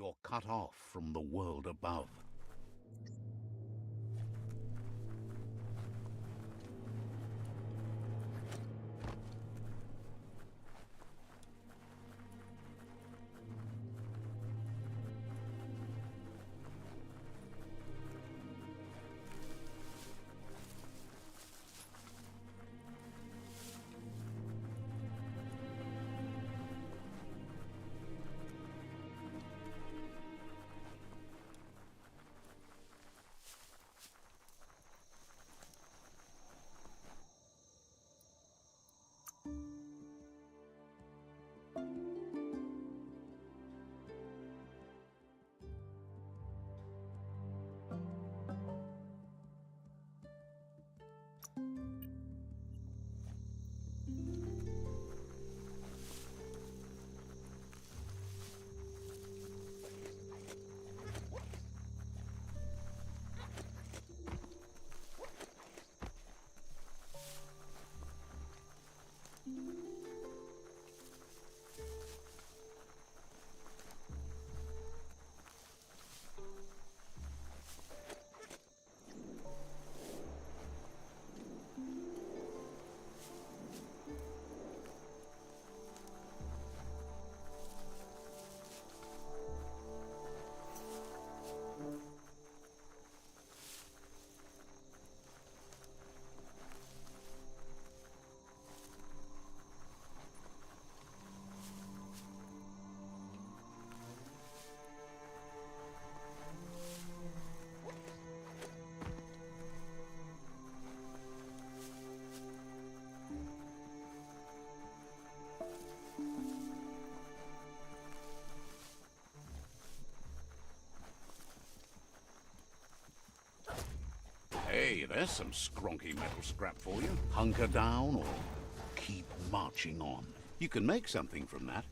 You're cut off from the world above. Hey, there's some skronky metal scrap for you. Hunker down or keep marching on. You can make something from that.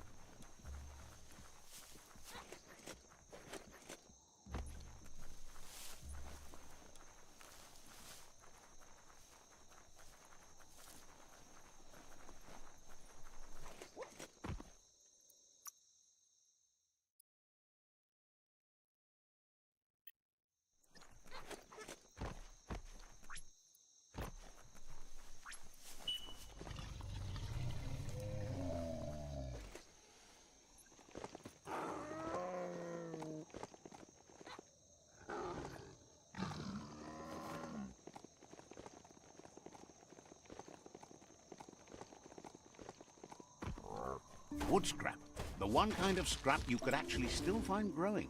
Wood scrap. The one kind of scrap you could actually still find growing.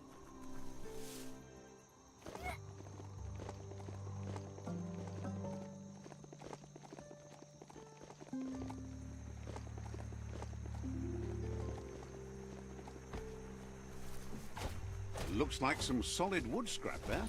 Looks like some solid wood scrap there.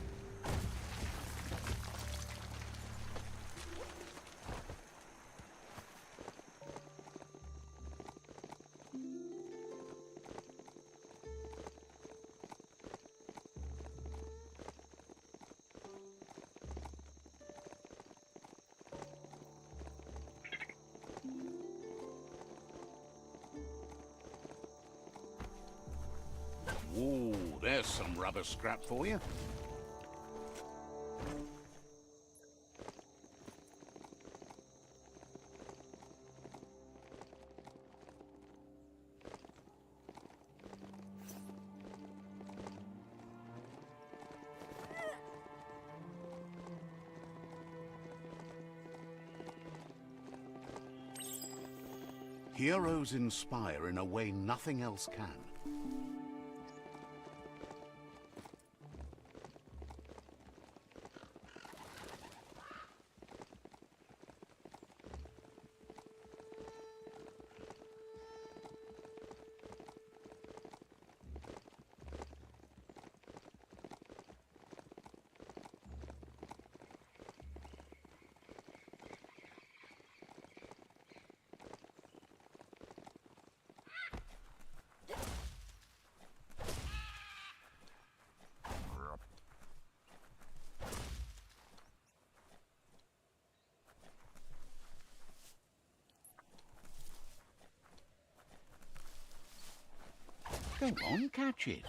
Ooh, there's some rubber scrap for you. Heroes inspire in a way nothing else can. Go on, catch it.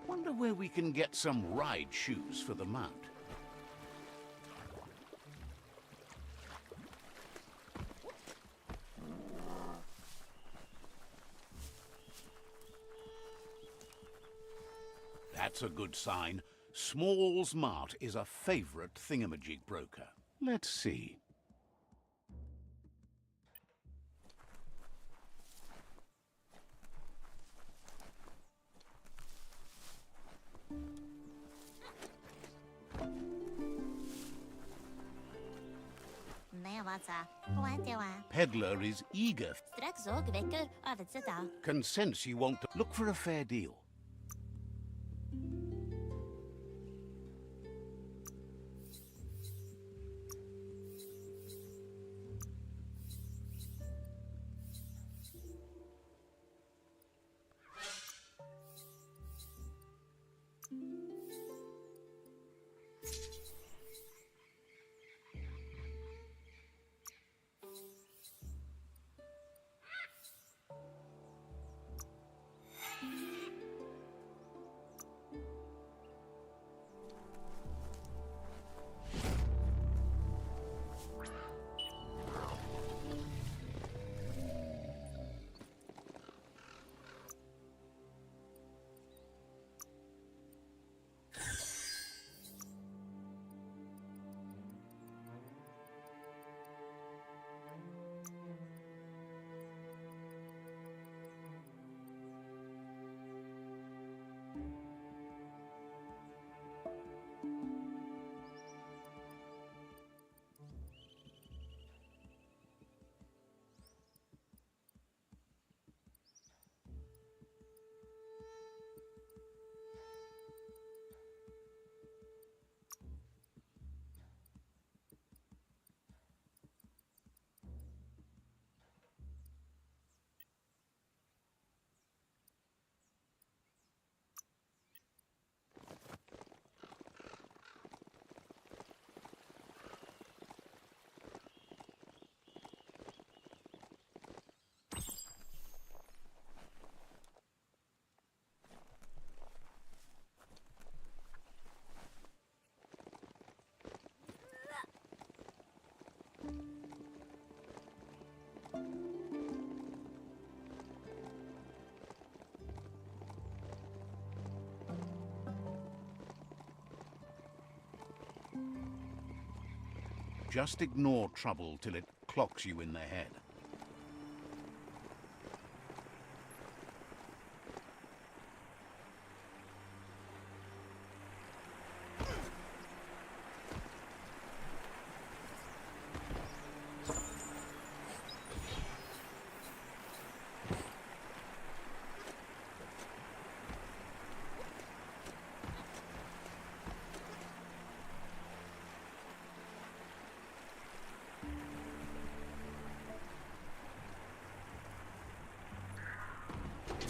Wonder where we can get some ride shoes for the mount. That's a good sign. Small's Mart is a favorite thingamajig broker. Let's see. Peddler is eager. Can sense you want to look for a fair deal. Just ignore trouble till it clocks you in the head.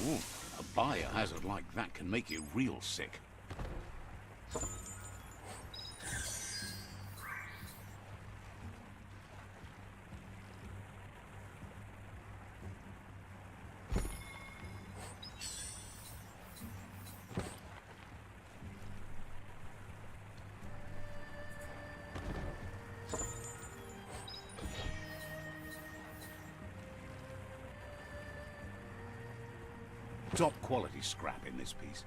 Ooh, a biohazard like that can make you real sick. Top quality scrap in this piece.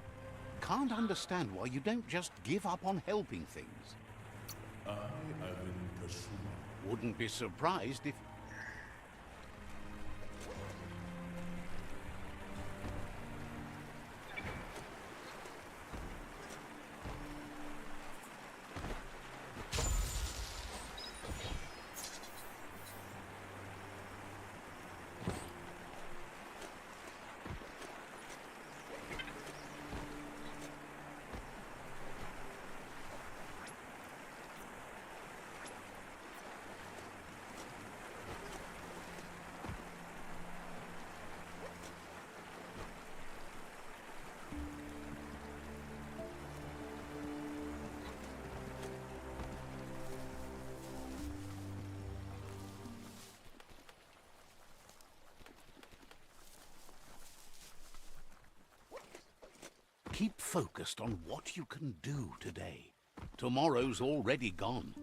Can't understand why you don't just give up on helping things. I am in pursuit. Wouldn't be surprised if... Keep focused on what you can do today. Tomorrow's already gone.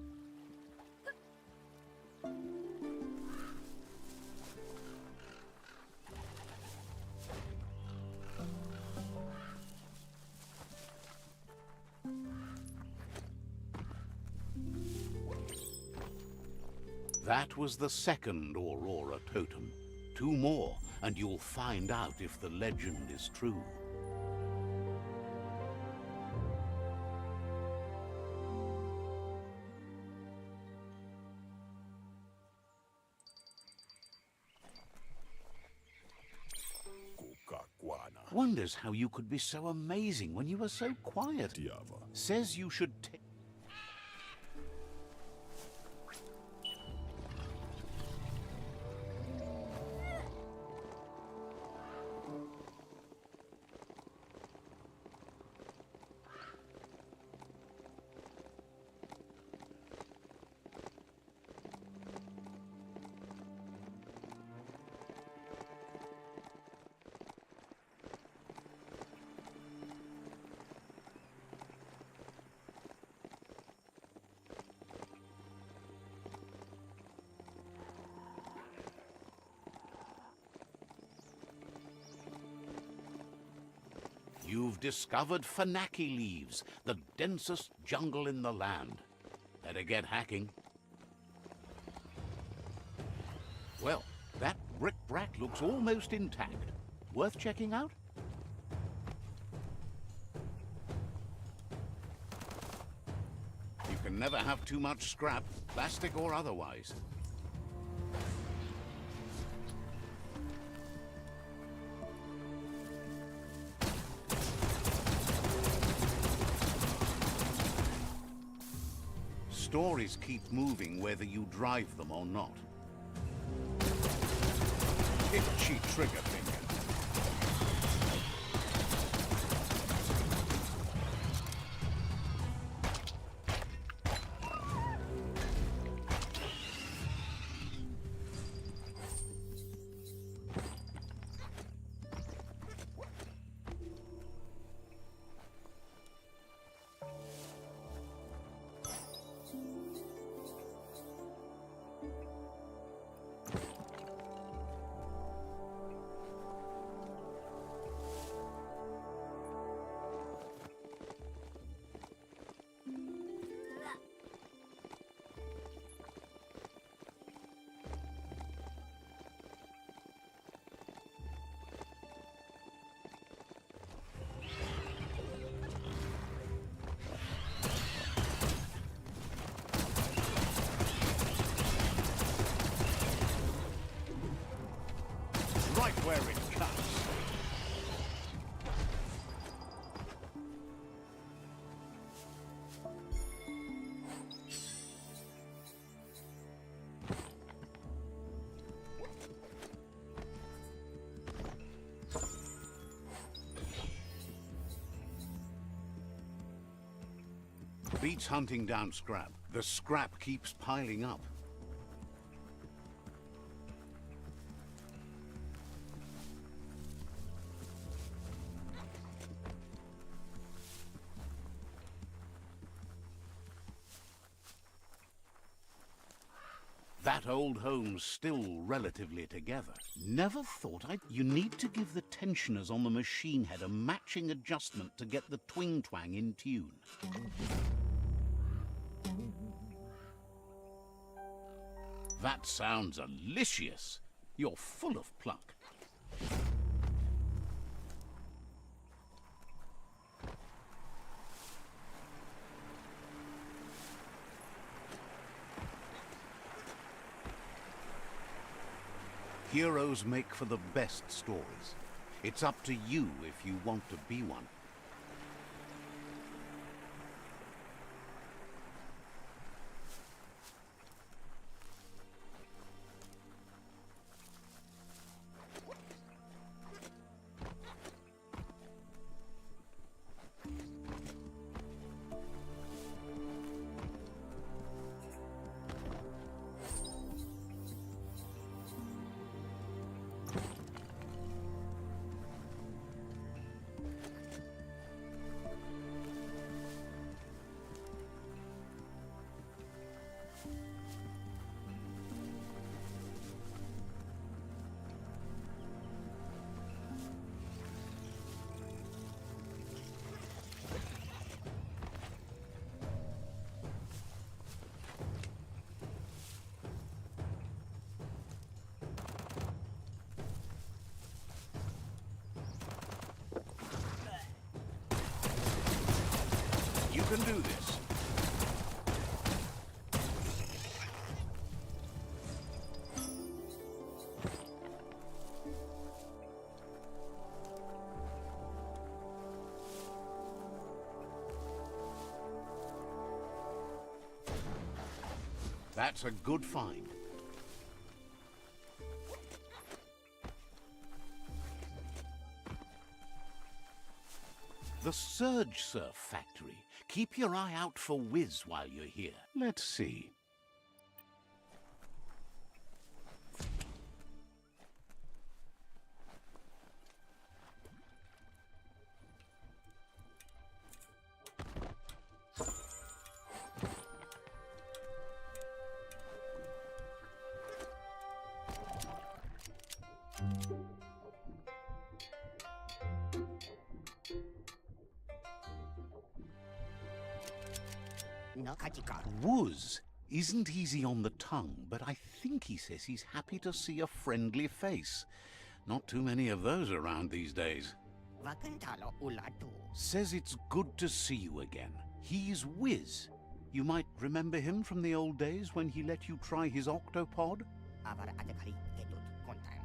That was the second Aurora totem. 2 more, and you'll find out if the legend is true. Wonders how you could be so amazing when you were so quiet. Says you should take... You've discovered Fanaki leaves, the densest jungle in the land. Better get hacking. Well, that brick-brack looks almost intact. Worth checking out? You can never have too much scrap, plastic or otherwise. Stories keep moving whether you drive them or not. Itchy trigger finger. Right where it cuts. Beats hunting down scrap. The scrap keeps piling up. That old home's still relatively together. Never thought I'd... You need to give the tensioners on the machine head a matching adjustment to get the twing-twang in tune. That sounds delicious. You're full of pluck. Heroes make for the best stories. It's up to you if you want to be one. can do this. That's a good find. The Surge Surf Factory. Keep your eye out for Wiz while you're here. Let's see. Wuz isn't easy on the tongue, but I think he says he's happy to see a friendly face. Not too many of those around these days. Says it's good to see you again. He's Wiz. You might remember him from the old days when he let you try his octopod?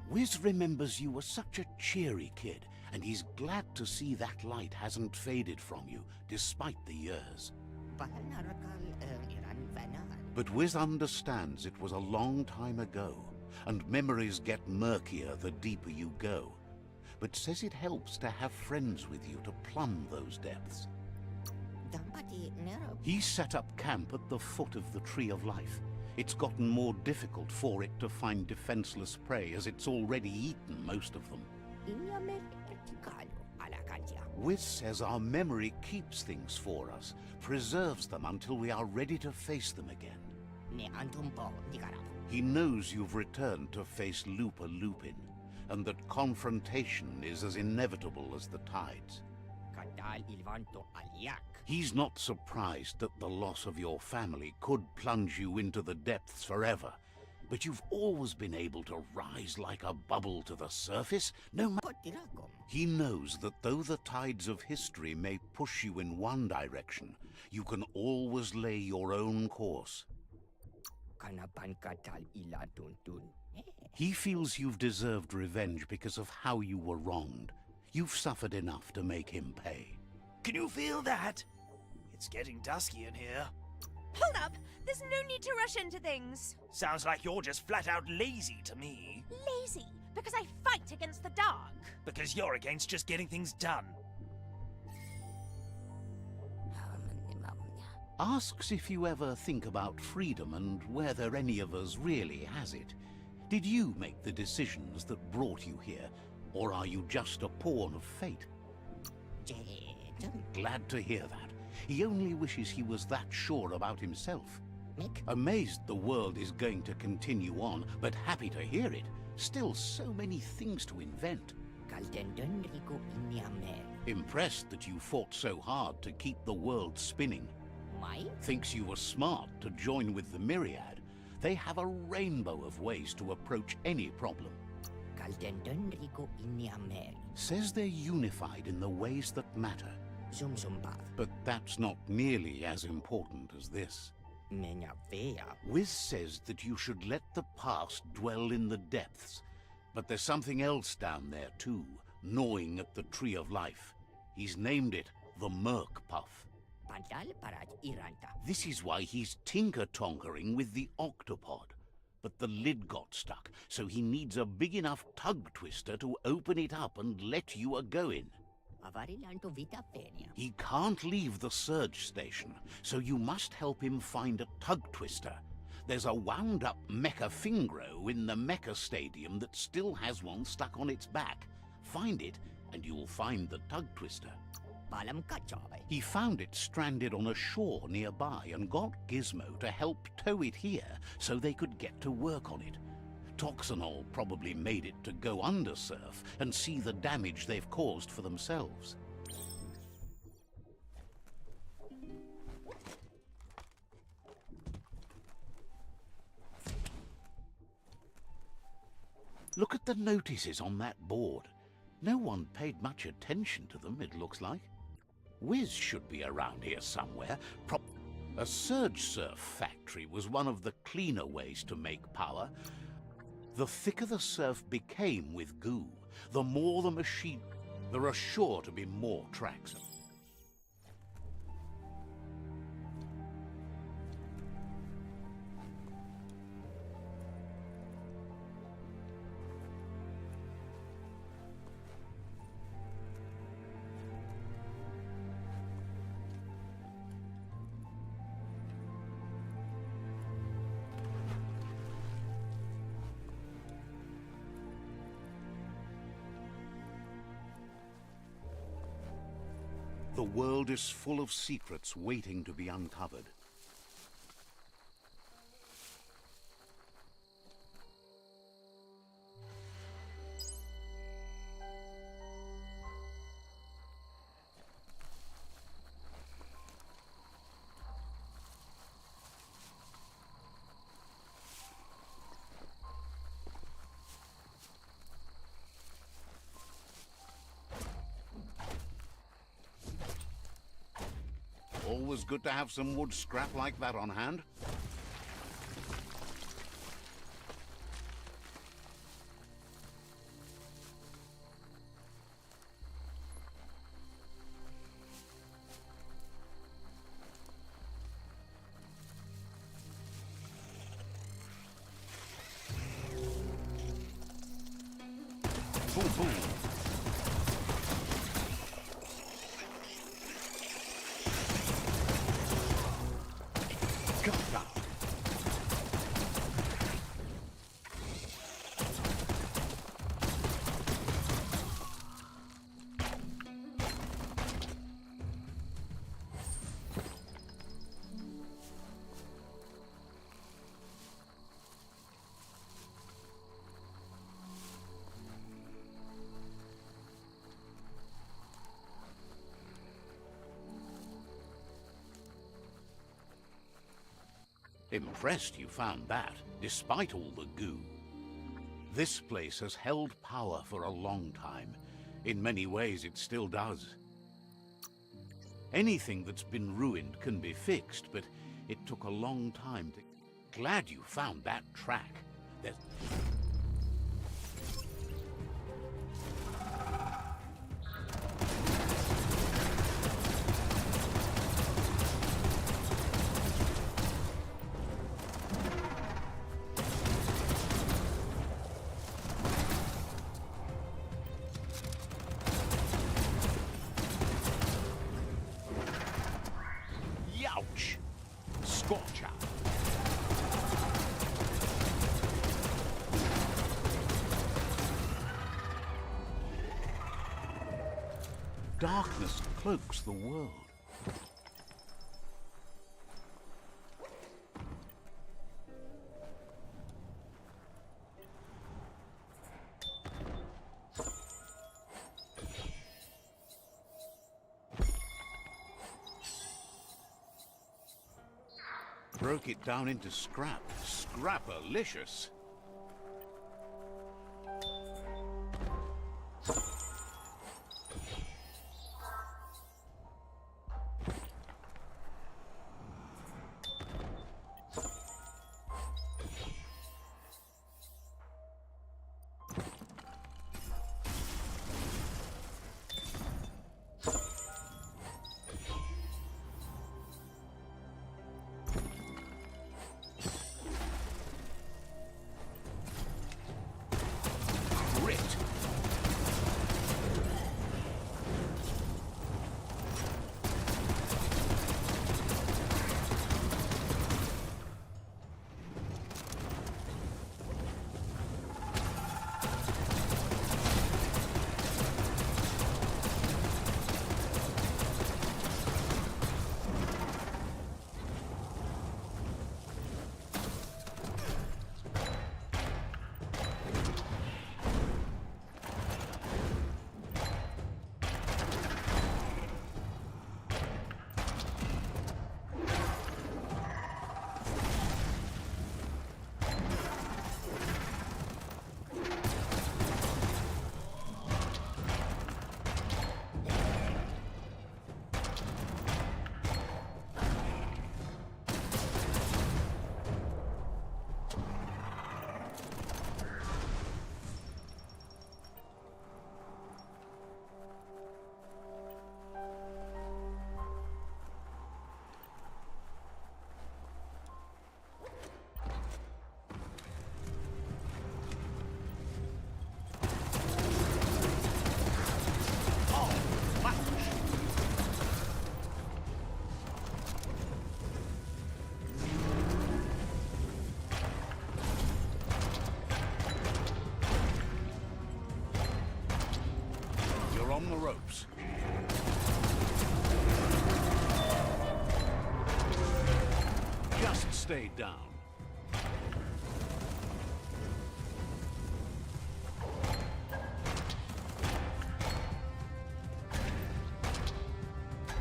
Wiz remembers you were such a cheery kid, and he's glad to see that light hasn't faded from you, despite the years. But Wiz understands it was a long time ago, and memories get murkier the deeper you go. But says it helps to have friends with you to plumb those depths. He set up camp at the foot of the Tree of Life. It's gotten more difficult for it to find defenseless prey, as it's already eaten most of them. Wiz says our memory keeps things for us, preserves them until we are ready to face them again. He knows you've returned to face Lupa Lupin, and that confrontation is as inevitable as the tides. He's not surprised that the loss of your family could plunge you into the depths forever, but you've always been able to rise like a bubble to the surface, no matter. He knows that though the tides of history may push you in one direction, you can always lay your own course. He feels you've deserved revenge because of how you were wronged. You've suffered enough to make him pay. Can you feel that? It's getting dusky in here. Hold up! There's no need to rush into things. Sounds like you're just flat out lazy to me. Lazy? Because I fight against the dark. Because you're against just getting things done. Asks if you ever think about freedom and whether any of us really has it. Did you make the decisions that brought you here, or are you just a pawn of fate? Glad to hear that. He only wishes he was that sure about himself. Amazed the world is going to continue on, but happy to hear it. Still so many things to invent. Impressed that you fought so hard to keep the world spinning. Thinks you were smart to join with the Myriad. They have a rainbow of ways to approach any problem. Says they're unified in the ways that matter. But that's not nearly as important as this. Wiz says that you should let the past dwell in the depths. But there's something else down there too, gnawing at the Tree of Life. He's named it the Merc Puff. This is why he's tinker-tonkering with the octopod. But the lid got stuck, so he needs a big enough tug twister to open it up and let you a-go-in. He can't leave the Surge Station, so you must help him find a tug twister. There's a wound-up Mecha Fingro in the Mecha Stadium that still has one stuck on its back. Find it, and you'll find the tug twister. He found it stranded on a shore nearby and got Gizmo to help tow it here so they could get to work on it. Toxanol probably made it to go under surf and see the damage they've caused for themselves. Look at the notices on that board. No one paid much attention to them, it looks like. Whiz should be around here somewhere. A surge surf factory was one of the cleaner ways to make power. The thicker the surf became with goo, the more the machine... There are sure to be more tracks. The world is full of secrets waiting to be uncovered. Always good to have some wood scrap like that on hand. Boom, boom. Impressed you found that, despite all the goo. This place has held power for a long time. In many ways, it still does. Anything that's been ruined can be fixed, but it took a long time to... Glad you found that track. There's... Youch! Scorch out! Darkness cloaks the world. Broke it down into scrap. Scrapalicious. ropes. Just stay down.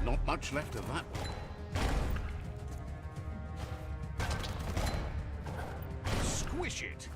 Not much left of that one. Squish it!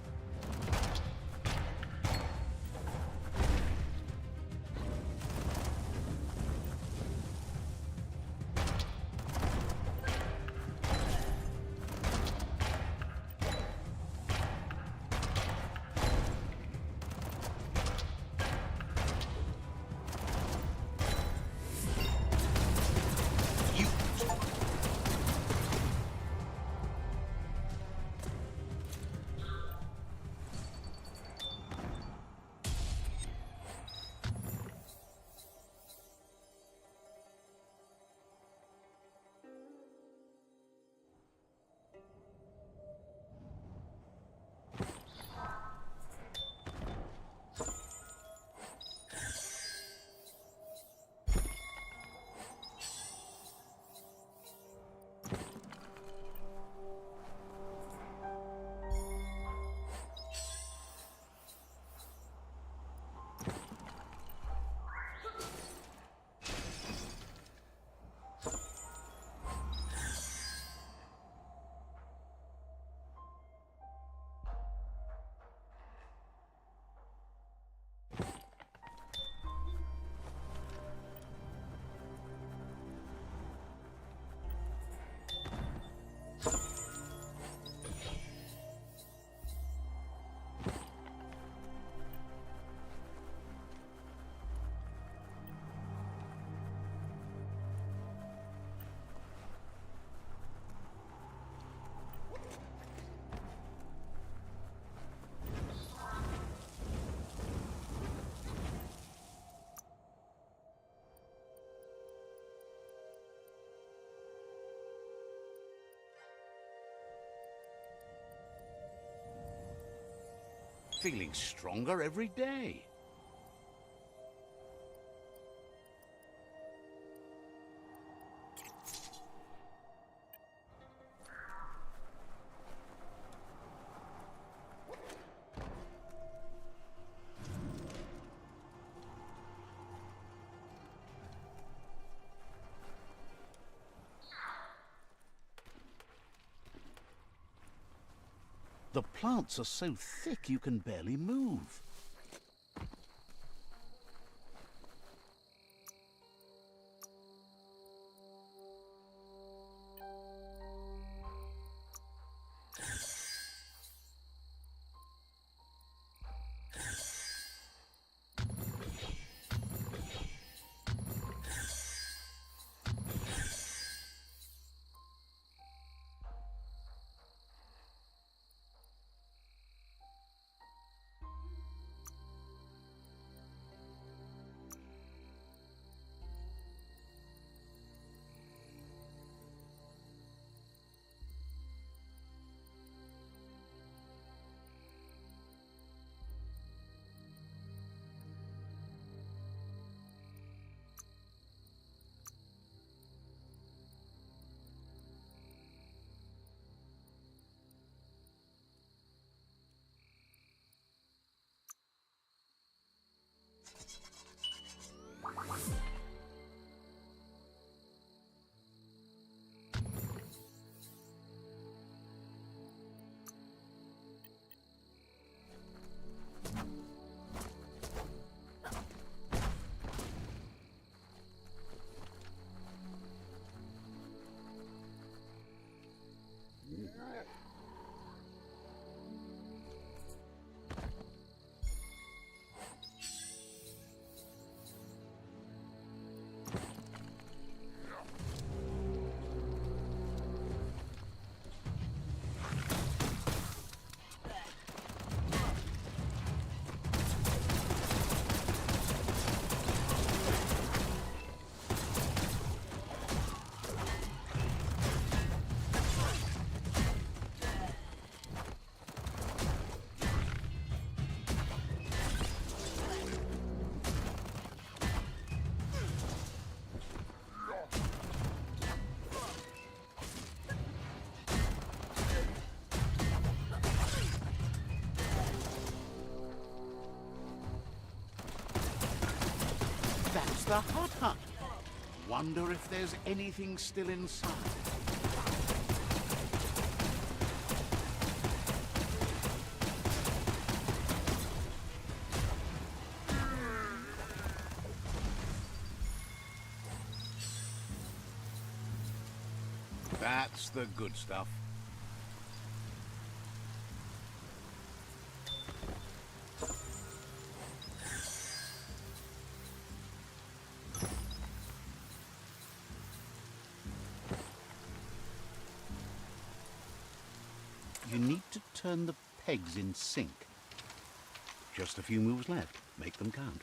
Feeling stronger every day. The plants are so thick you can barely move. the hut. Wonder if there's anything still inside. That's the good stuff. You need to turn the pegs in sync. Just a few moves left. Make them count.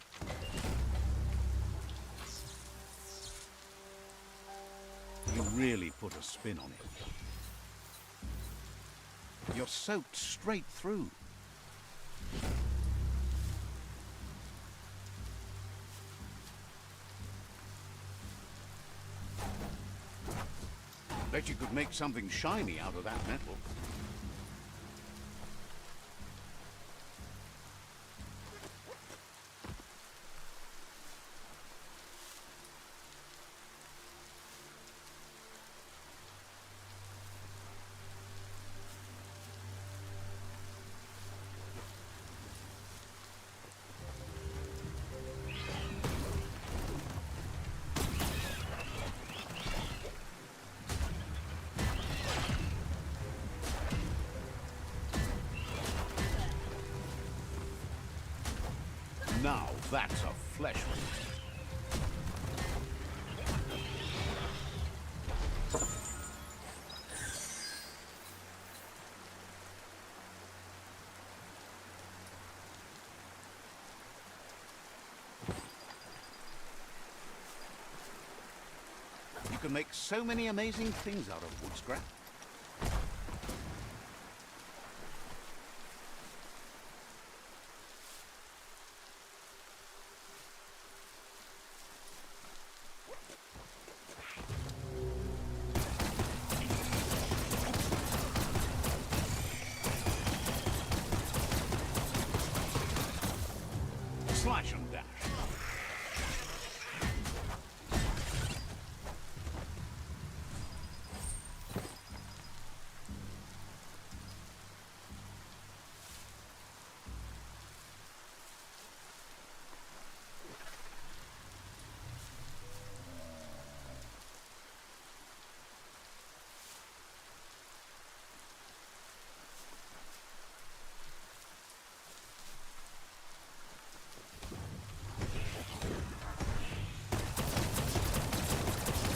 You really put a spin on it. You're soaked straight through. Bet you could make something shiny out of that metal. Now that's a flesh wound. You can make so many amazing things out of wood scrap. Slash and dash.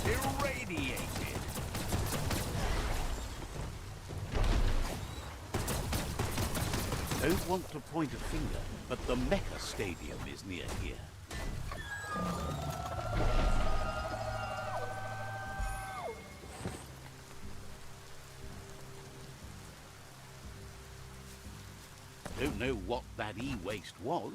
Irradiated. Don't want to point a finger, but the Mecha Stadium is near here. Don't know what that e-waste was.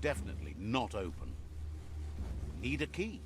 Definitely not open. Need a key.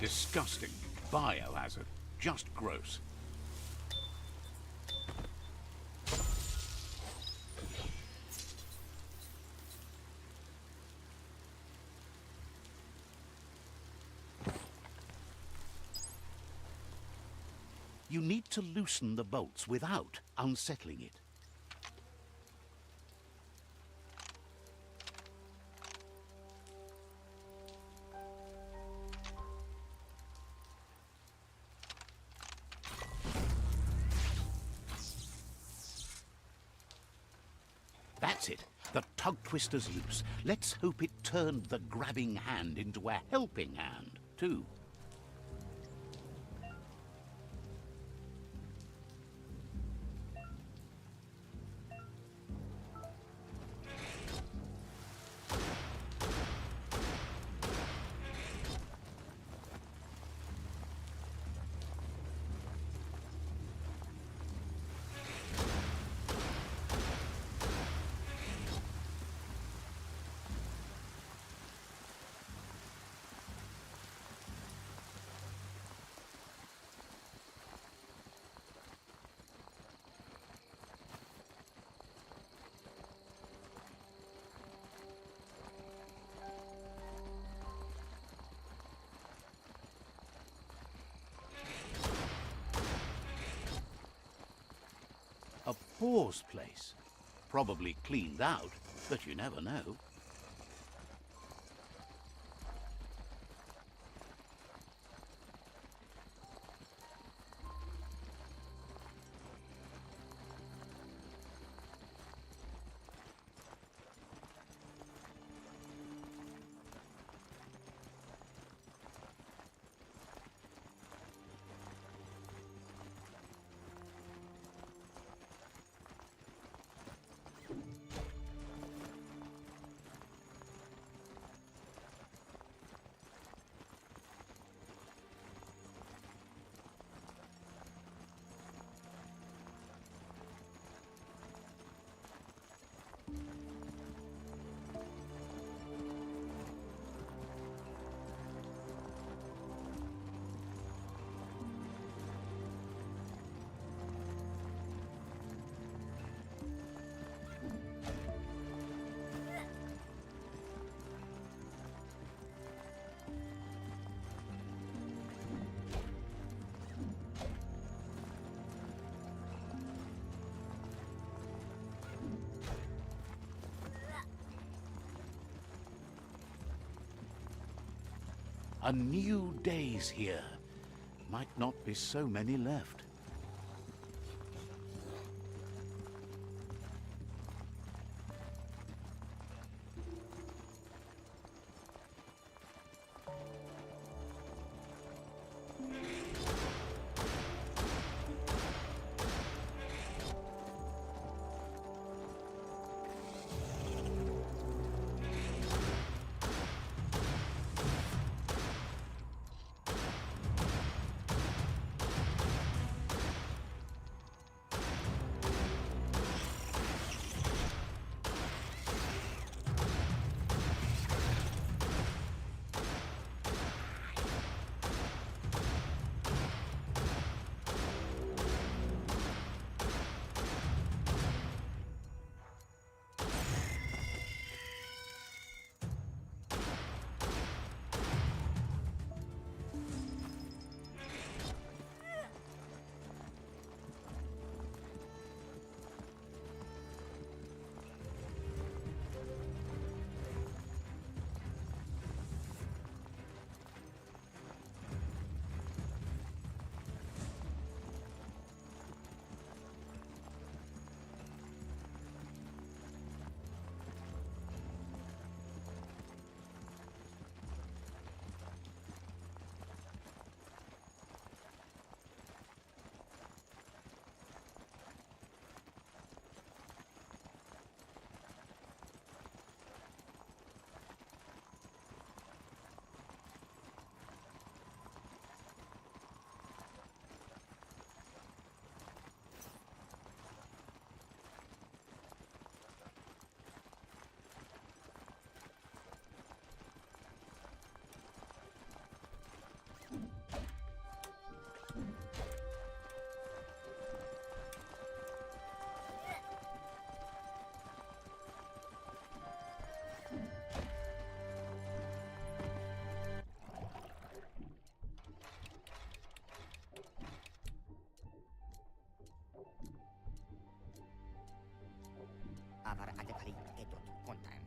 Disgusting. Biohazard. Just gross. You need to loosen the bolts without unsettling it. That's it. The tug twister's loose. Let's hope it turned the grabbing hand into a helping hand, too. A pause place. Probably cleaned out, but you never know. A new day's here. Might not be so many left.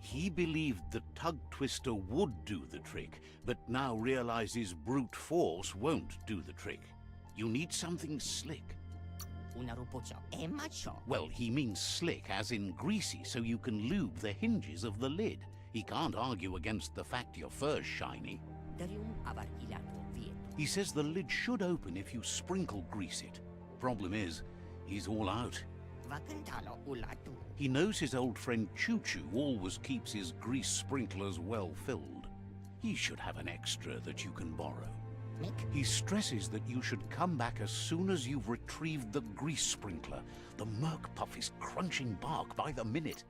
He believed the tug twister would do the trick, but now realizes brute force won't do the trick. You need something slick. Well, he means slick, as in greasy, so you can lube the hinges of the lid. He can't argue against the fact your fur's shiny. He says the lid should open if you sprinkle grease it. Problem is, he's all out. He knows his old friend Choo Choo always keeps his grease sprinklers well filled. He should have an extra that you can borrow. He stresses that you should come back as soon as you've retrieved the grease sprinkler. The Merc Puff is crunching bark by the minute.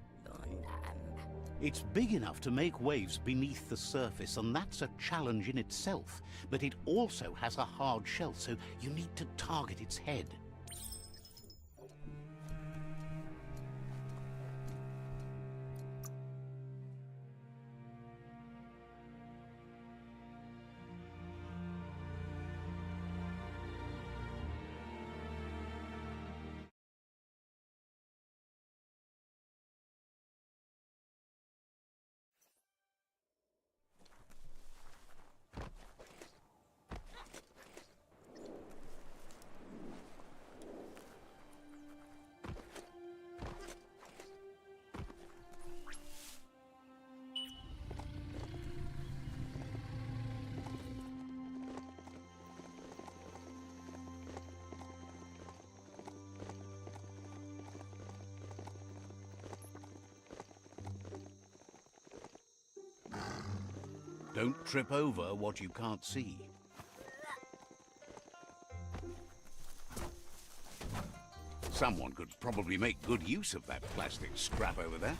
It's big enough to make waves beneath the surface, and that's a challenge in itself. But it also has a hard shell, so you need to target its head. Don't trip over what you can't see. Someone could probably make good use of that plastic scrap over there.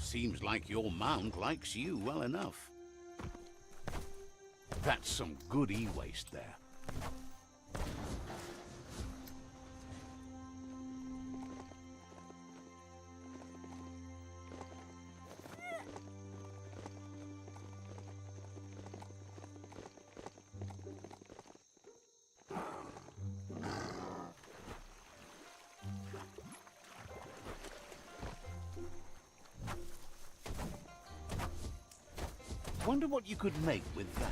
Seems like your mount likes you well enough. That's some good e-waste there. Wonder what you could make with that.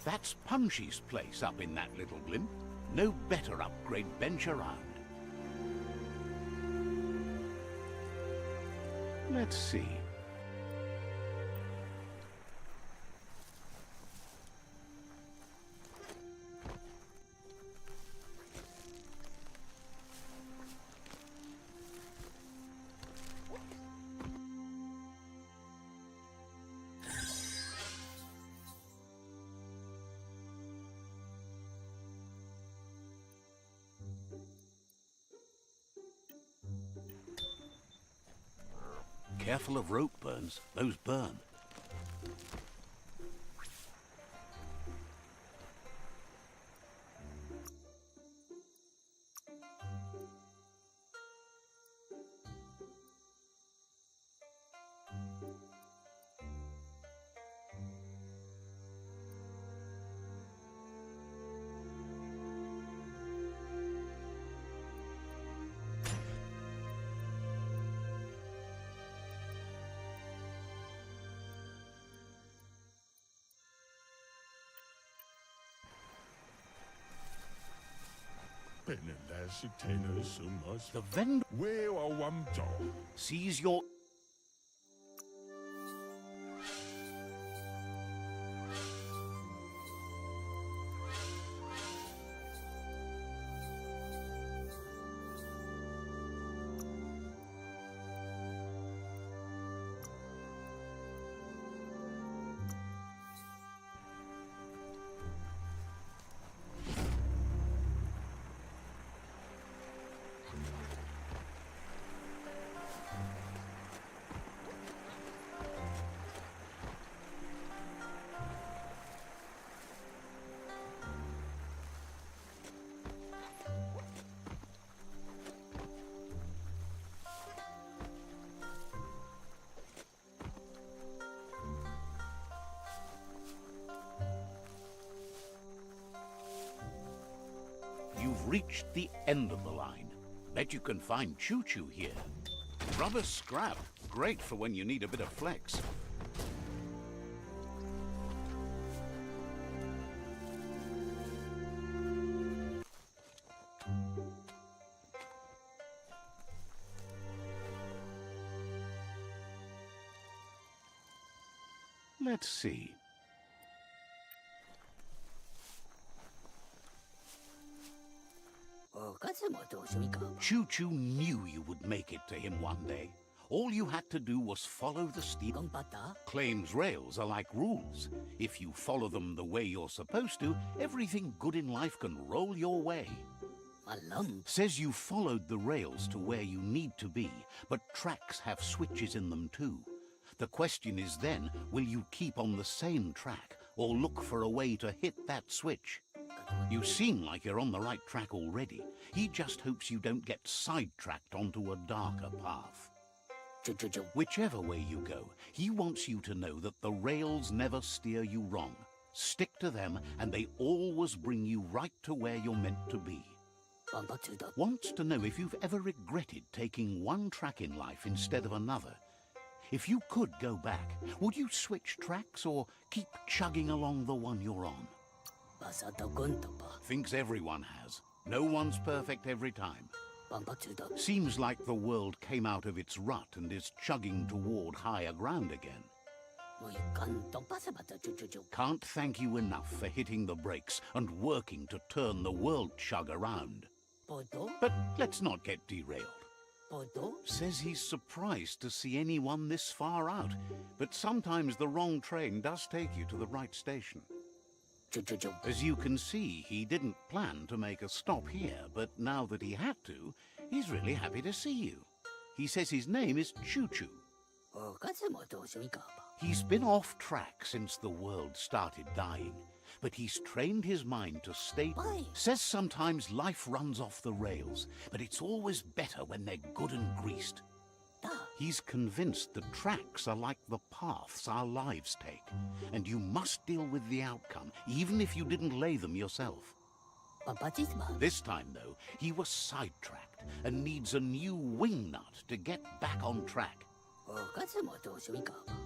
That's Punchy's place up in that little blimp. No better upgrade bench around. Let's see. Careful of rope burns. Those burn. The vendor sees your... You've reached the end of the line. Bet you can find Choo-Choo here. Rubber scrap. Great for when you need a bit of flex. Let's see. Choo-Choo knew you would make it to him one day. All you had to do was follow the steep. Claims rails are like rules. If you follow them the way you're supposed to, everything good in life can roll your way. Says you followed the rails to where you need to be, but tracks have switches in them too. The question is then, will you keep on the same track or look for a way to hit that switch? You seem like you're on the right track already. He just hopes you don't get sidetracked onto a darker path. Whichever way you go, he wants you to know that the rails never steer you wrong. Stick to them and they always bring you right to where you're meant to be. Wants to know if you've ever regretted taking one track in life instead of another. If you could go back, would you switch tracks or keep chugging along the one you're on? Thinks everyone has. No one's perfect every time. Seems like the world came out of its rut and is chugging toward higher ground again. Can't thank you enough for hitting the brakes and working to turn the world chug around. But let's not get derailed. Says he's surprised to see anyone this far out, but sometimes the wrong train does take you to the right station. As you can see, he didn't plan to make a stop here, but now that he had to, he's really happy to see you. He says his name is Choo-Choo. He's been off track since the world started dying, but he's trained his mind to stay... Says sometimes life runs off the rails, but it's always better when they're good and greased. He's convinced the tracks are like the paths our lives take, and you must deal with the outcome, even if you didn't lay them yourself. This time, though, he was sidetracked and needs a new wing nut to get back on track.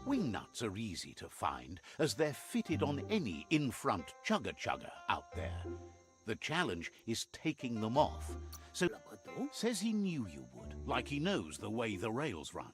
Wing nuts are easy to find, as they're fitted on any in-front chugga-chugga out there. The challenge is taking them off. So, says he knew you would, like he knows the way the rails run.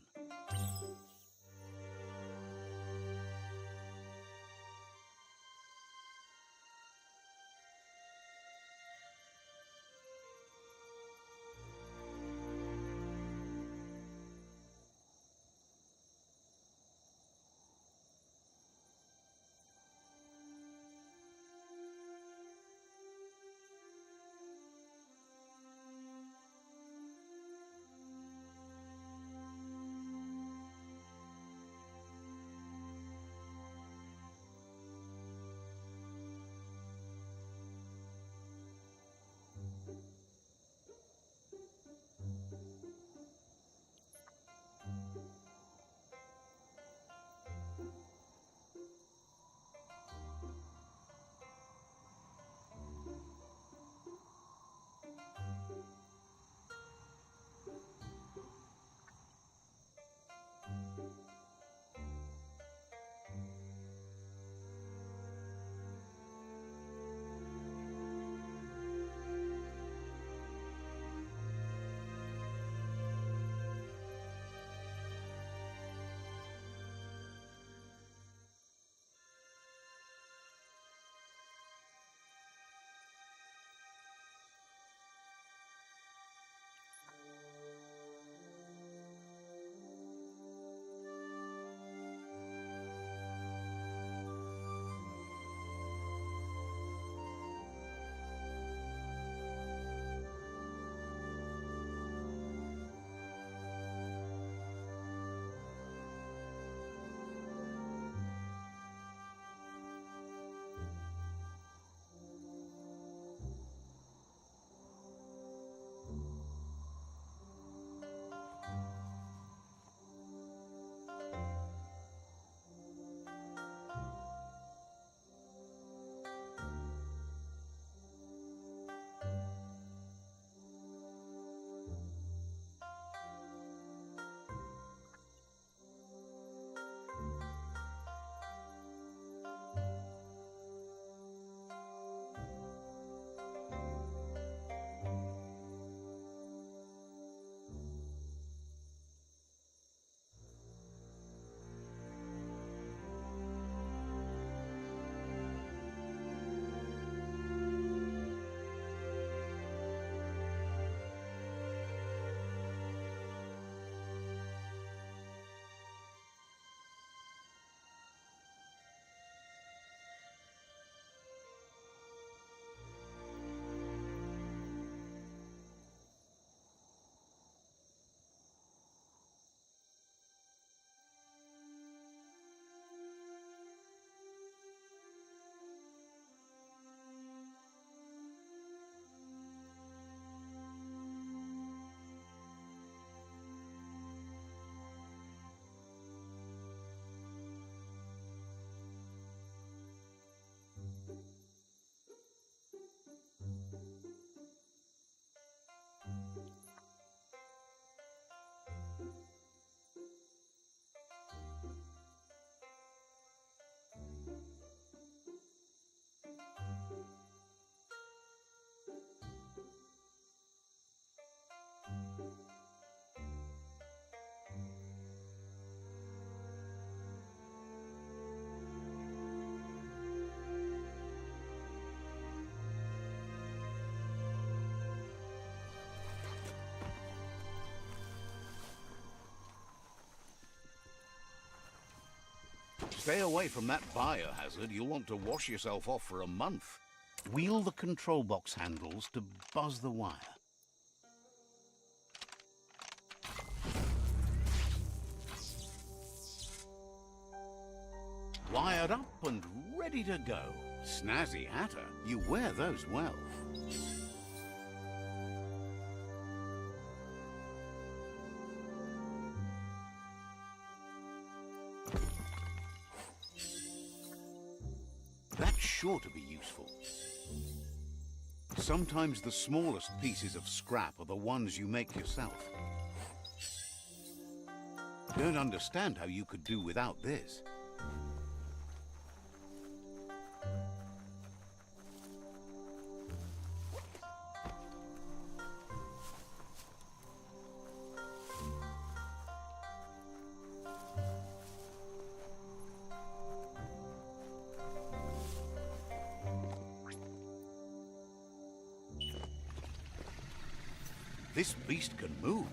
Stay away from that biohazard. You'll want to wash yourself off for a month. Wheel the control box handles to buzz the wire. Wired up and ready to go. Snazzy hatter, you wear those well. That's sure to be useful. Sometimes the smallest pieces of scrap are the ones you make yourself. Don't understand how you could do without this. This beast can move.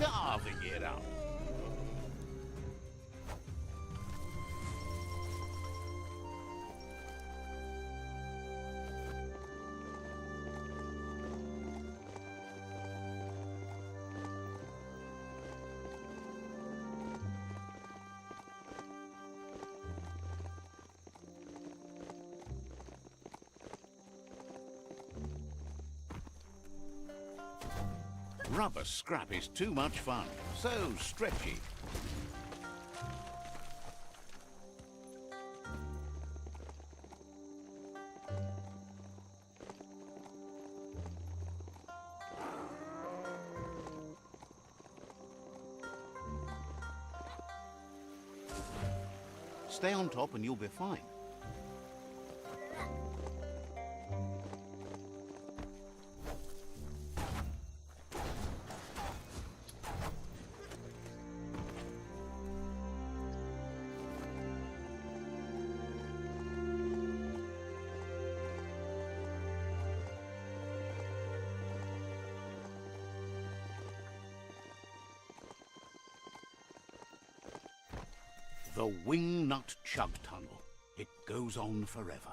Carving it up. Rubber scrap is too much fun. So stretchy. Stay on top and you'll be fine. The Wingnut Chug Tunnel. It goes on forever.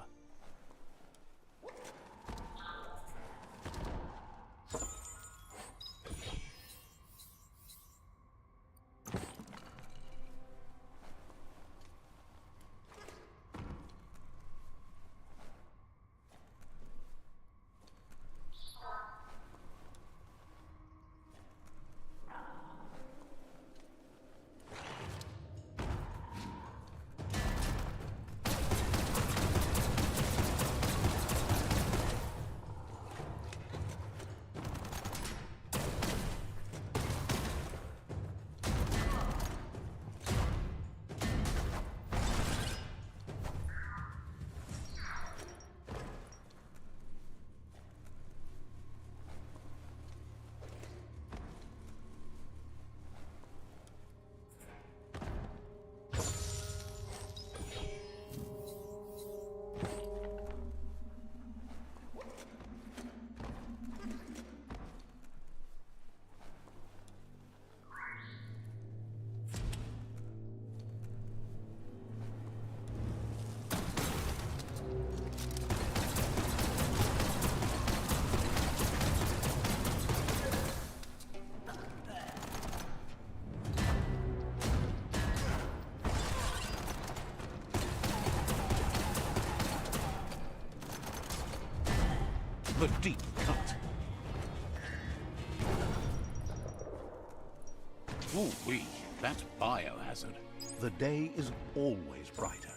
The deep cut. Ooh-wee, that's biohazard. The day is always brighter.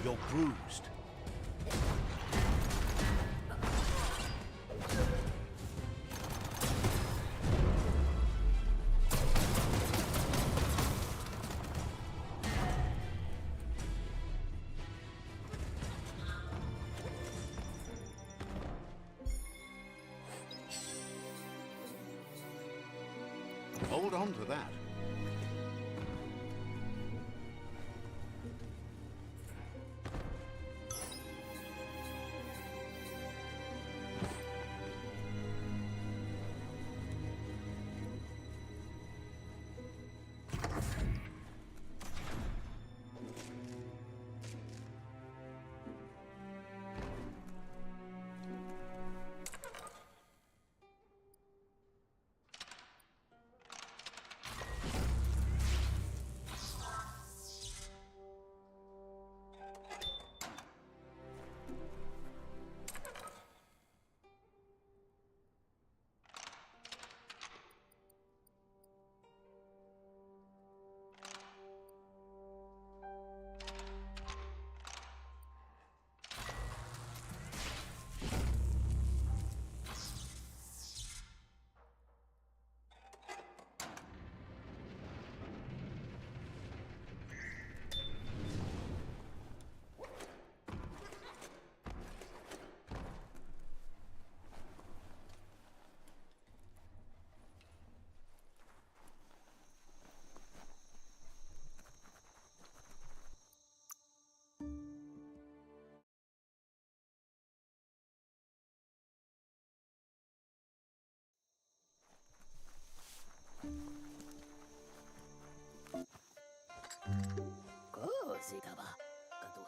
You're bruised. Hold on to that.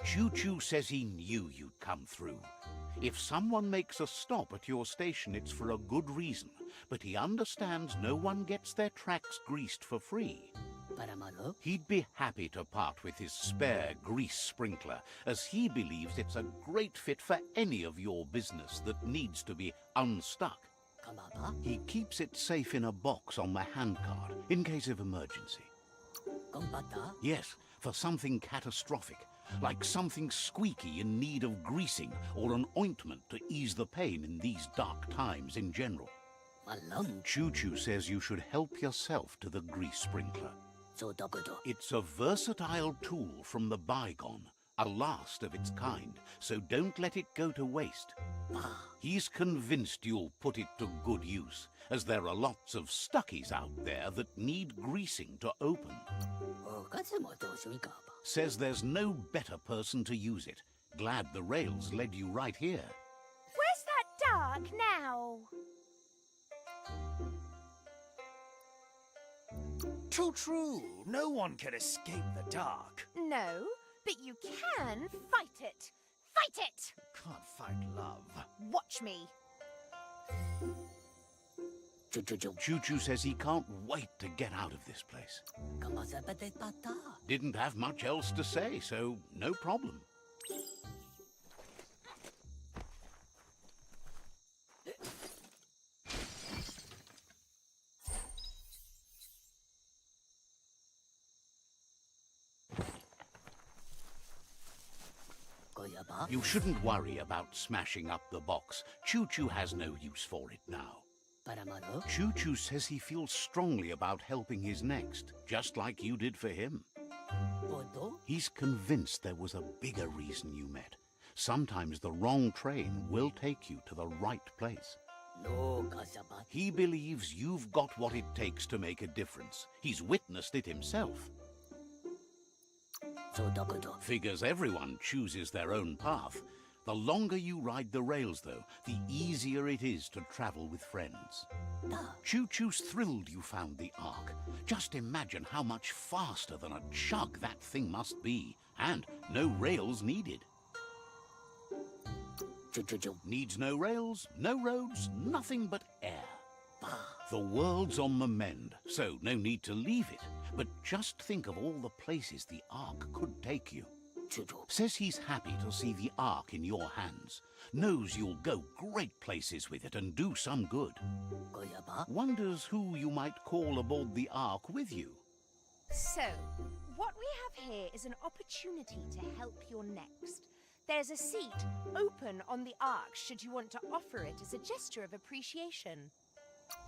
Choo-Choo says he knew you'd come through. If someone makes a stop at your station, it's for a good reason. But he understands no one gets their tracks greased for free. He'd be happy to part with his spare grease sprinkler, as he believes it's a great fit for any of your business that needs to be unstuck. He keeps it safe in a box on the handcart, in case of emergency. Yes, for something catastrophic, like something squeaky in need of greasing or an ointment to ease the pain in these dark times in general. Choo-Choo says you should help yourself to the grease sprinkler. It's a versatile tool from the bygone, a last of its kind, so don't let it go to waste. He's convinced you'll put it to good use, as there are lots of stuckies out there that need greasing to open. Says there's no better person to use it. Glad the rails led you right here. Where's that dark now? True. No one can escape the dark. No, but you can fight it. Fight it! Can't fight love. Watch me. Choo-Choo says he can't wait to get out of this place. Didn't have much else to say, so no problem. You shouldn't worry about smashing up the box. Choo-Choo has no use for it now. Choo-Choo says he feels strongly about helping his next, just like you did for him. He's convinced there was a bigger reason you met. Sometimes the wrong train will take you to the right place. He believes you've got what it takes to make a difference. He's witnessed it himself. Figures everyone chooses their own path. The longer you ride the rails, though, the easier it is to travel with friends. Choo-Choo's thrilled you found the Ark. Just imagine how much faster than a chug that thing must be. And no rails needed. Needs no rails, no roads, nothing but air. The world's on the mend, so no need to leave it. But just think of all the places the Ark could take you. Says he's happy to see the Ark in your hands. Knows you'll go great places with it and do some good. Wonders who you might call aboard the Ark with you. So, what we have here is an opportunity to help your next. There's a seat open on the Ark should you want to offer it as a gesture of appreciation.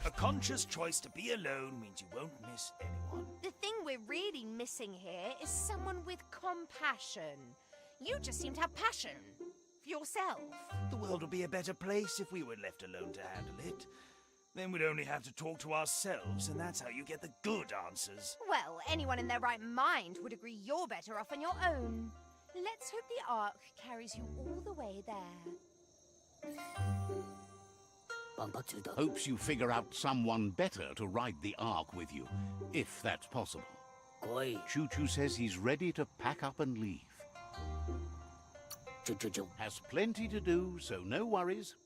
A conscious choice to be alone means you won't miss anyone. The thing we're really missing here is someone with compassion. You just seem to have passion. For yourself. The world would be a better place if we were left alone to handle it. Then we'd only have to talk to ourselves, and that's how you get the good answers. Well, anyone in their right mind would agree you're better off on your own. Let's hope the Ark carries you all the way there. Hopes you figure out someone better to ride the Ark with you, if that's possible. Choo-Choo says he's ready to pack up and leave. Has plenty to do, so no worries.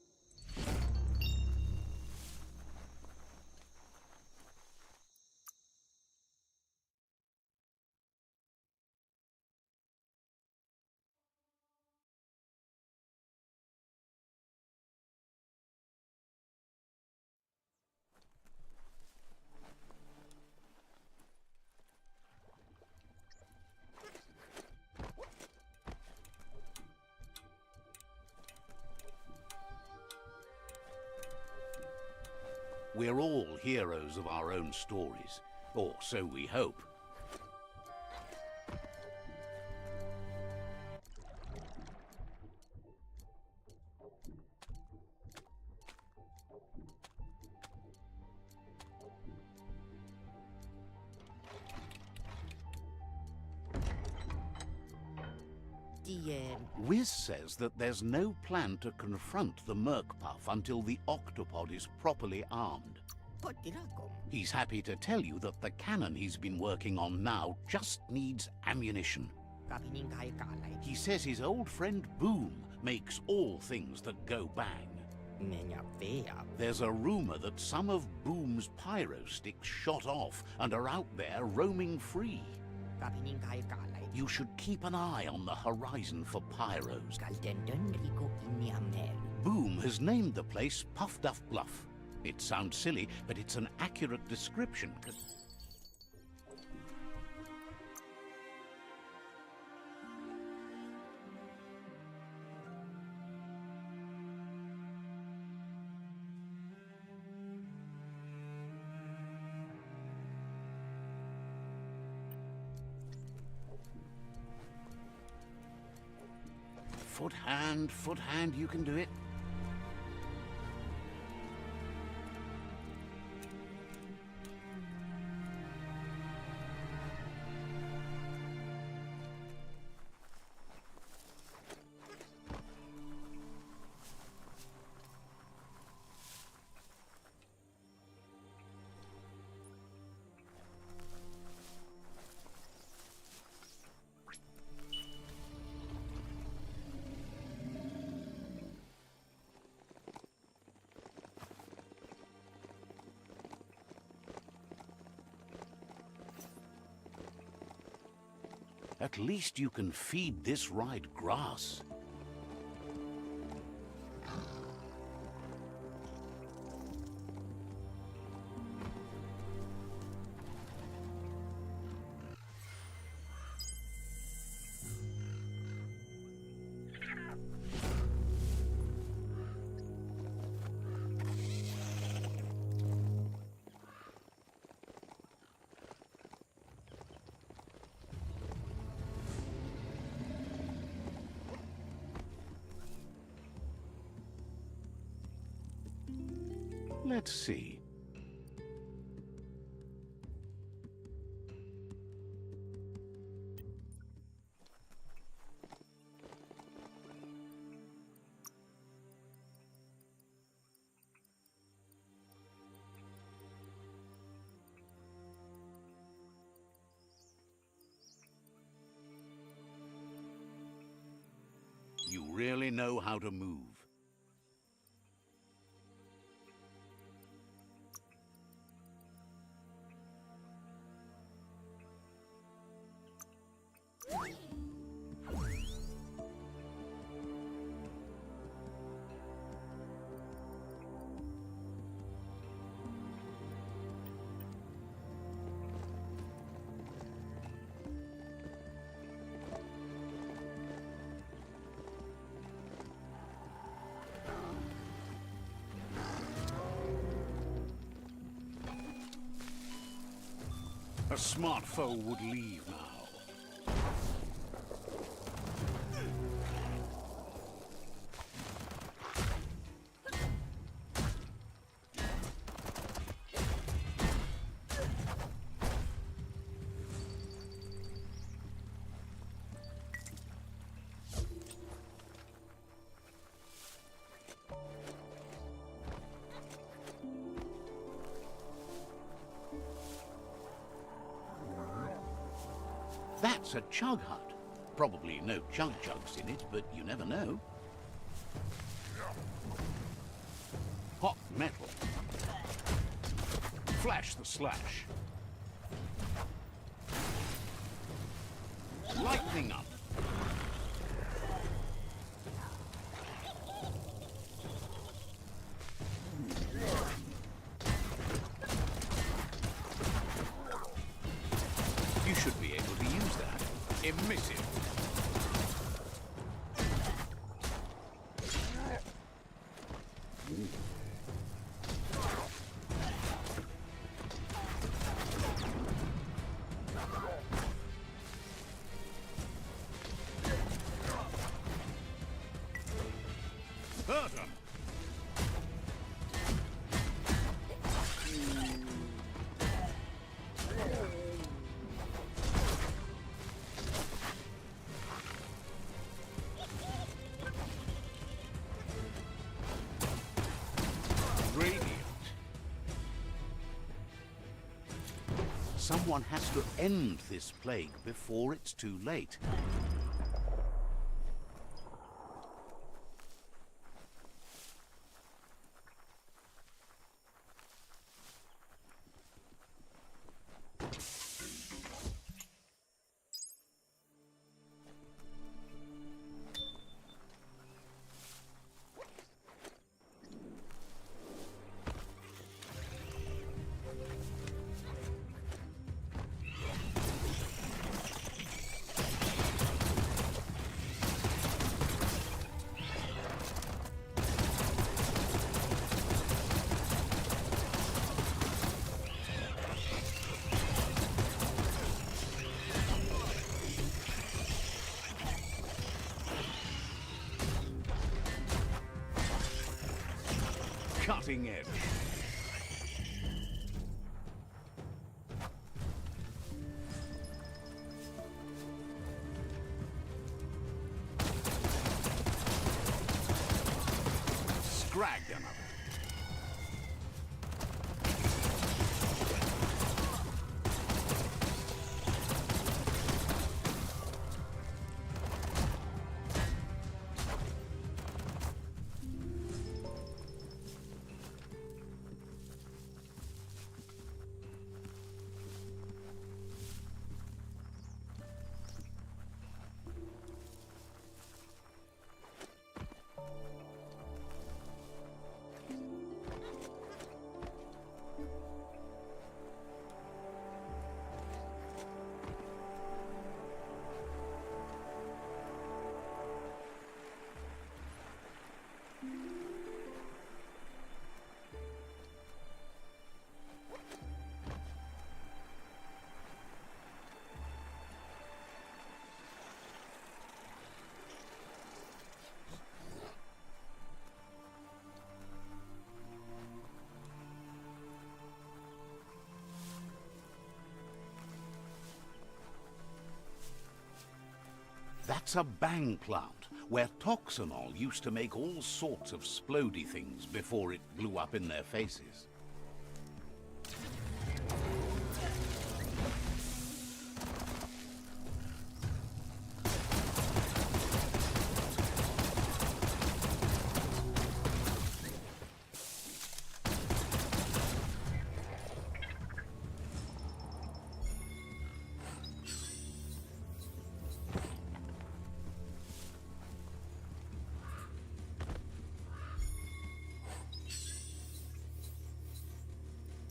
We're all heroes of our own stories, or so we hope. Wiz says that there's no plan to confront the Merkpuff until the octopod is properly armed. He's happy to tell you that the cannon he's been working on now just needs ammunition. He says his old friend Boom makes all things that go bang. There's a rumor that some of Boom's pyro sticks shot off and are out there roaming free. You should keep an eye on the horizon for pyros. Boom has named the place Puff Duff Bluff. It sounds silly, but it's an accurate description. Foot hand, you can do it. At least you can feed this ride grass. Let's see. You really know how to move. A smart foe would leave now. That's a chug hut. Probably no chug-chugs in it, but you never know. Hot metal. Flash the slash. Lightning up. You should be able to use that. Emissive. Burton. Radiant. Someone has to end this plague before it's too late. Cutting edge. Scragged another. That's a bang plant, where toxanol used to make all sorts of splody things before it blew up in their faces.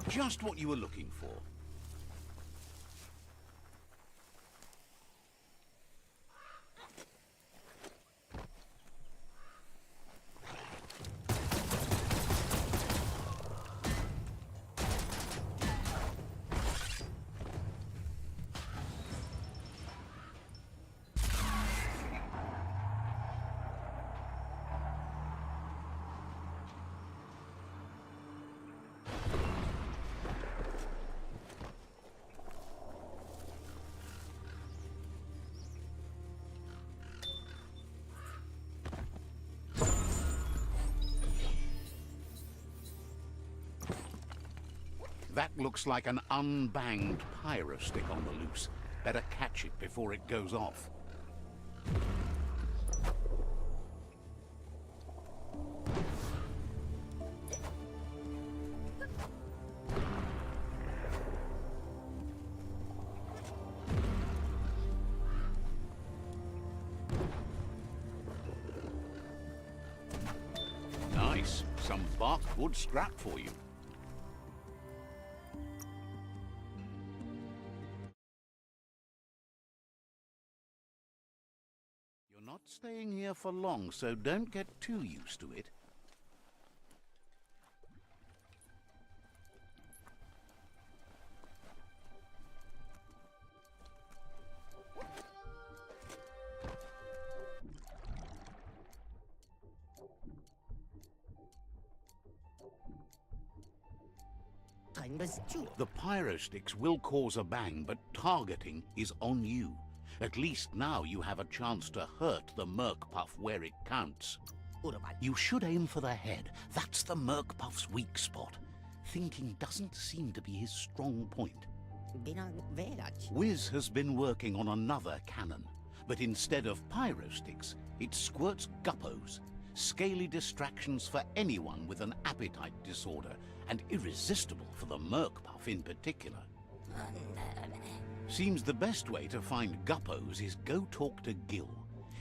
Just what you were looking for. That looks like an unbanged pyro stick on the loose. Better catch it before it goes off. Nice. Some barked wood scrap for you. You're not staying here for long, so don't get too used to it. The pyro sticks will cause a bang, but targeting is on you. At least now you have a chance to hurt the Merc-Puff where it counts. You should aim for the head. That's the Merc-Puff's weak spot. Thinking doesn't seem to be his strong point. Wiz has been working on another cannon, but instead of pyro sticks, it squirts guppos, scaly distractions for anyone with an appetite disorder, and irresistible for the Merc-Puff in particular. Seems the best way to find guppos is go talk to Gil.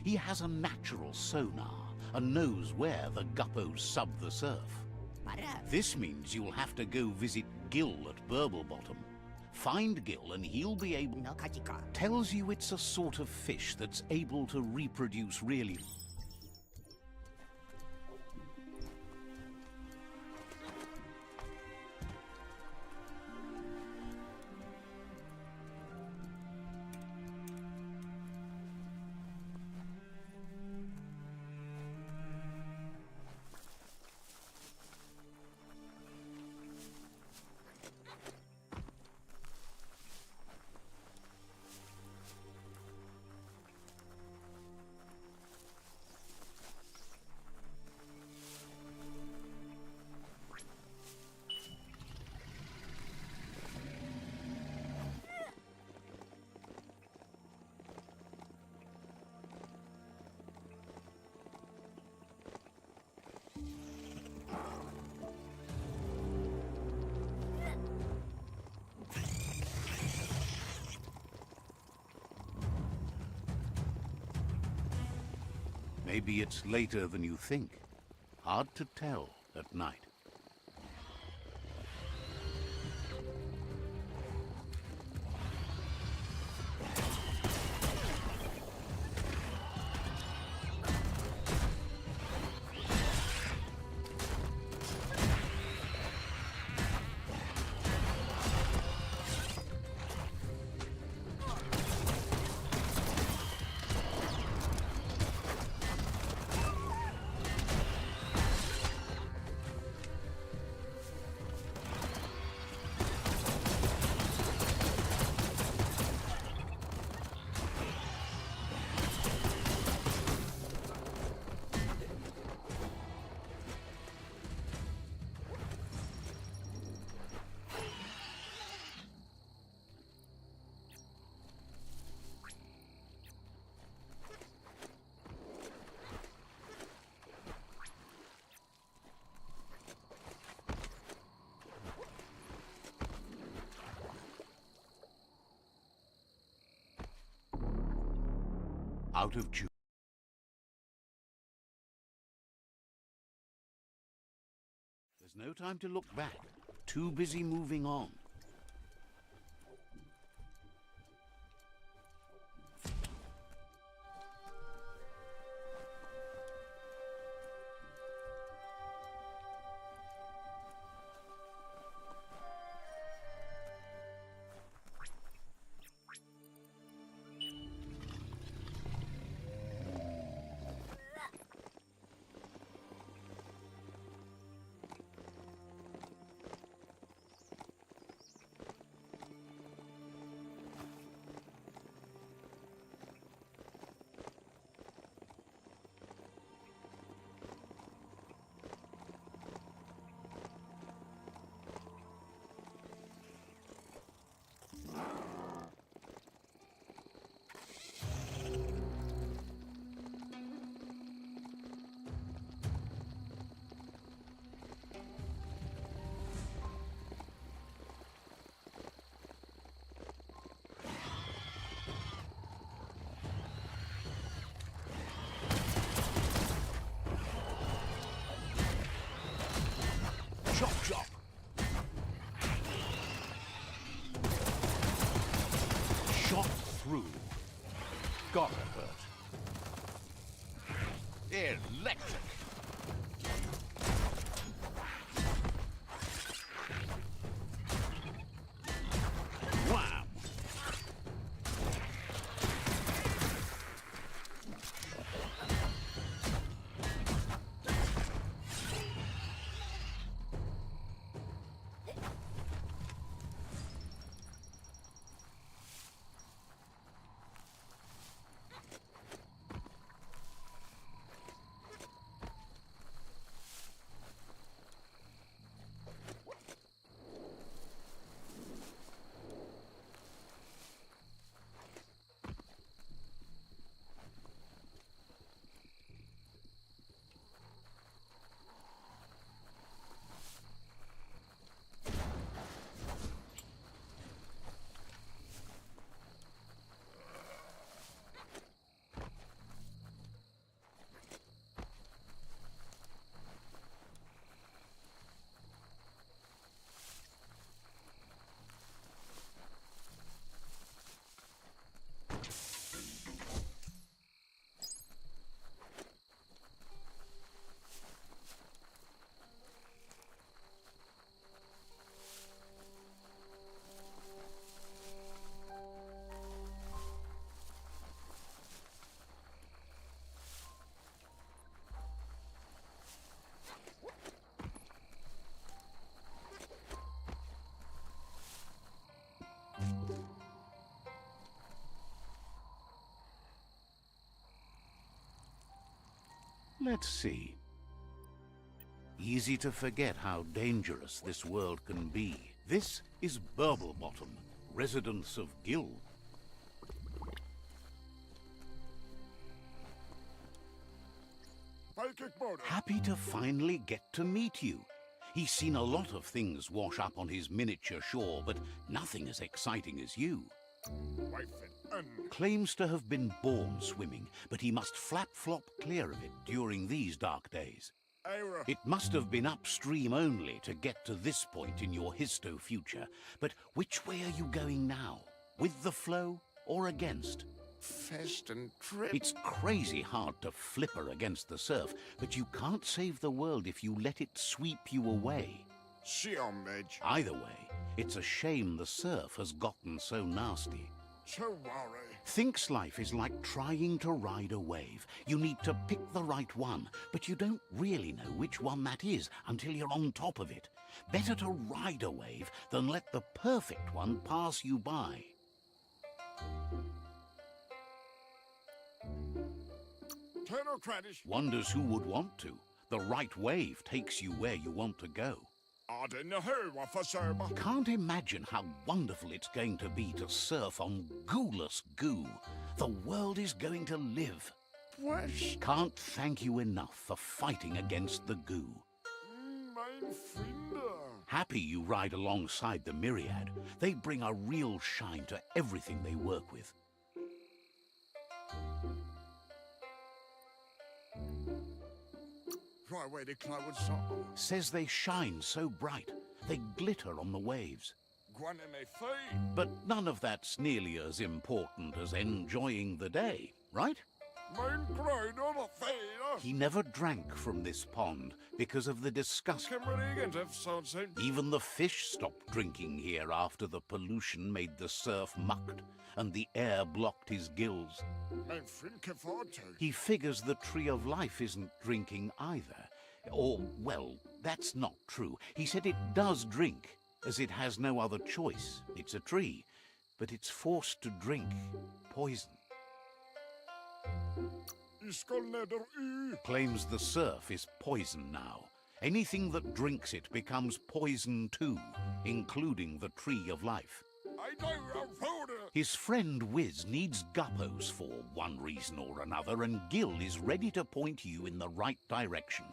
He has a natural sonar and knows where the guppos sub the surf. This means you'll have to go visit Gil at Burblebottom. Find Gil and he'll be able... Tells you it's a sort of fish that's able to reproduce really... Maybe it's later than you think. Hard to tell at night. out of June. There's no time to look back. Too busy moving on. Chop, chop. Shot through. Gotta hurt. Electric. Wham! Let's see. Easy to forget how dangerous this world can be. This is Biomutant, residents of Gil. Happy to finally get to meet you. He's seen a lot of things wash up on his miniature shore, but nothing as exciting as you. Claims to have been born swimming, but he must flap-flop clear of it during these dark days. It must have been upstream only to get to this point in your histo-future. But which way are you going now? With the flow or against? Fast and trip. It's crazy hard to flipper against the surf, but you can't save the world if you let it sweep you away. Midge. Either way, it's a shame the surf has gotten so nasty. So worry. Thinks life is like trying to ride a wave. You need to pick the right one, but you don't really know which one that is until you're on top of it. Better to ride a wave than let the perfect one pass you by. Wonders who would want to. The right wave takes you where you want to go. Can't imagine how wonderful it's going to be to surf on gooless goo. The world is going to live. Can't thank you enough for fighting against the goo. Happy you ride alongside the Myriad. They bring a real shine to everything they work with. Try where the cloud song. Says they shine so bright, they glitter on the waves. Guan and they feed. But none of that's nearly as important as enjoying the day, right? Main cried on a feed. He never drank from this pond because of the disgust. Cameron have something. Even the fish stopped drinking here after the pollution made the surf mucked and the air blocked his gills. Main think of to. He figures the Tree of Life isn't drinking either. Or, well, that's not true. He said it does drink, as it has no other choice. It's a tree, but it's forced to drink poison. Claims the surf is poison now. Anything that drinks it becomes poison too, including the Tree of Life. I don't afford it. His friend Wiz needs guppos for one reason or another, and Gil is ready to point you in the right direction.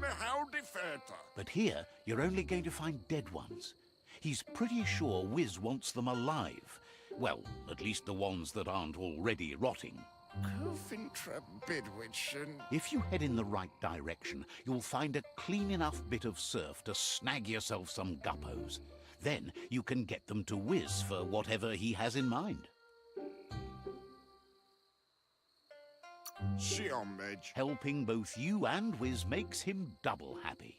How defeater. But here, you're only going to find dead ones. He's pretty sure Wiz wants them alive. Well, at least the ones that aren't already rotting. Cofintra Bidwitchen. If you head in the right direction, you'll find a clean enough bit of surf to snag yourself some guppos. Then you can get them to Wiz for whatever he has in mind. Sion Medj. Helping both you and Wiz makes him double happy.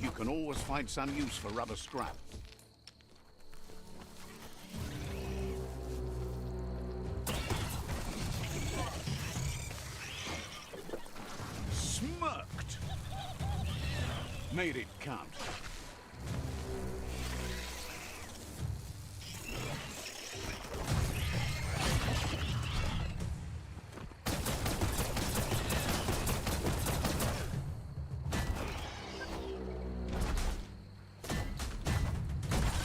You can always find some use for rubber scrap. Smirked! Made it count.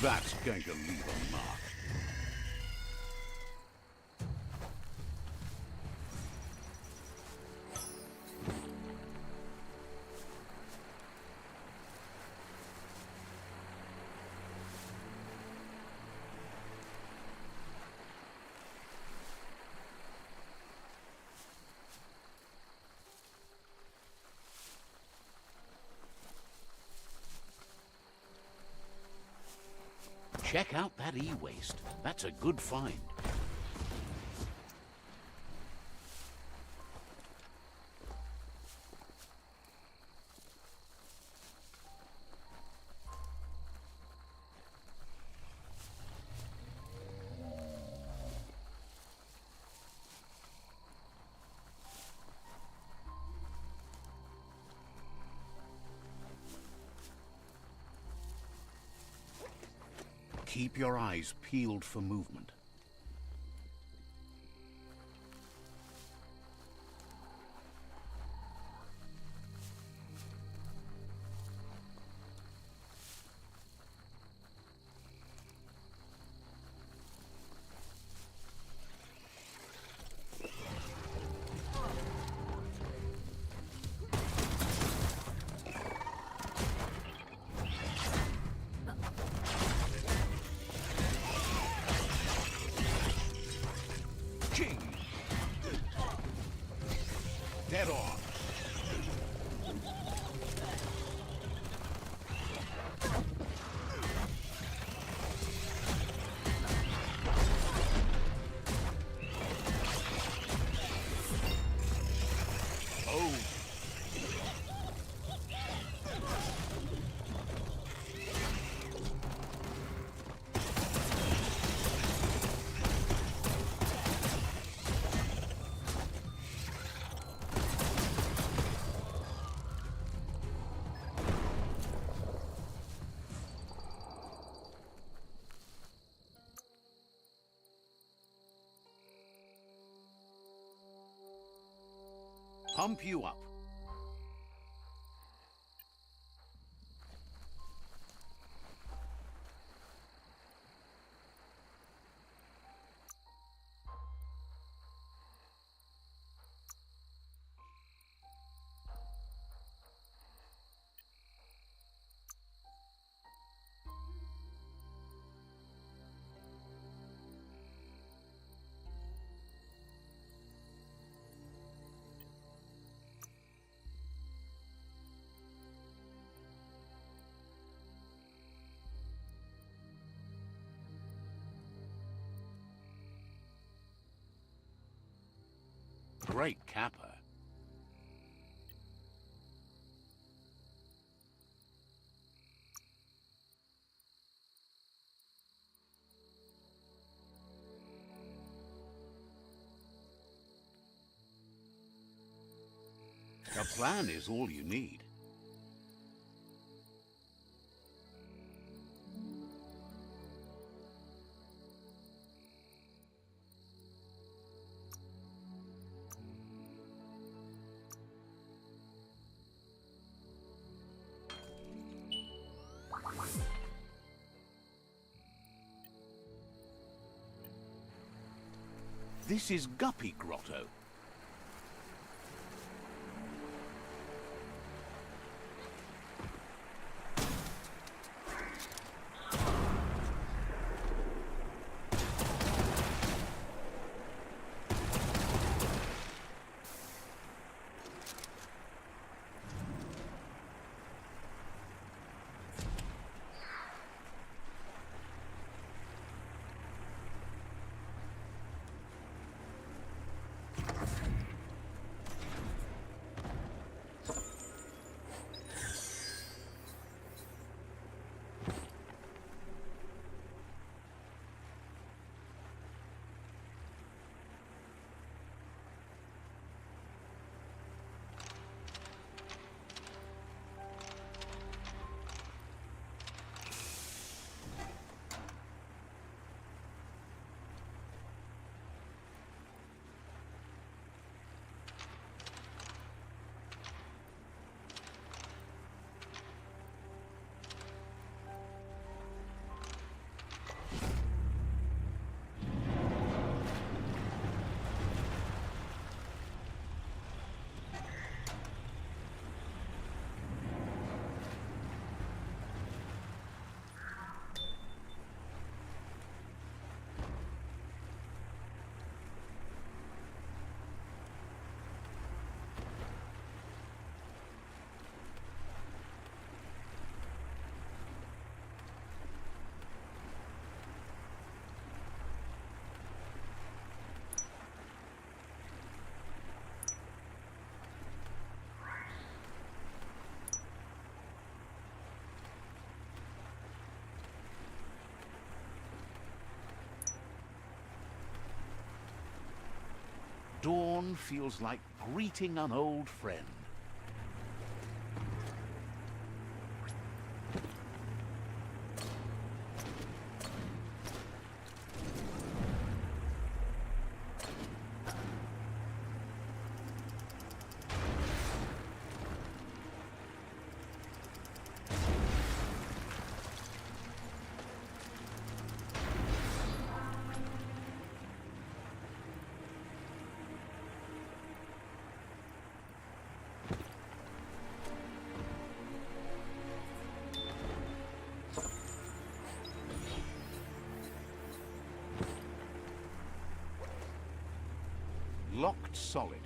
That's going to leave a mark. Check out that e-waste. That's a good find. Keep your eyes peeled for movement. King! Dead on! Oh! pump you up. Great capper. A plan is all you need. This is Guppy Grotto. Dawn feels like greeting an old friend. Locked solid.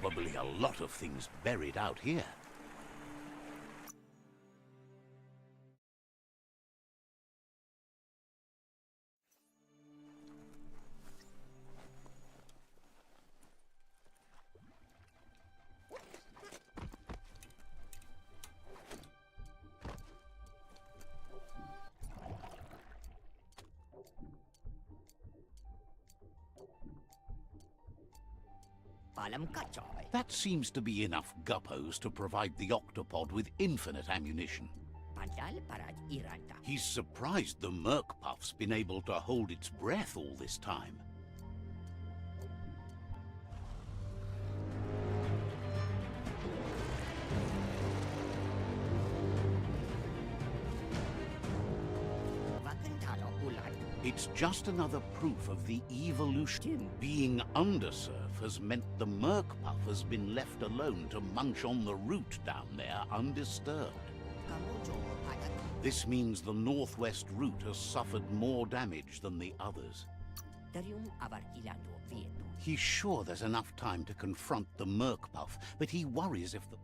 Probably a lot of things buried out here. That seems to be enough guppos to provide the octopod with infinite ammunition. He's surprised the Merc Puff's been able to hold its breath all this time. It's just another proof of the evolution. Being undersurf has meant the Merc Puff has been left alone to munch on the root down there undisturbed. This means the northwest route has suffered more damage than the others. He's sure there's enough time to confront the Merc Puff, but he worries if the...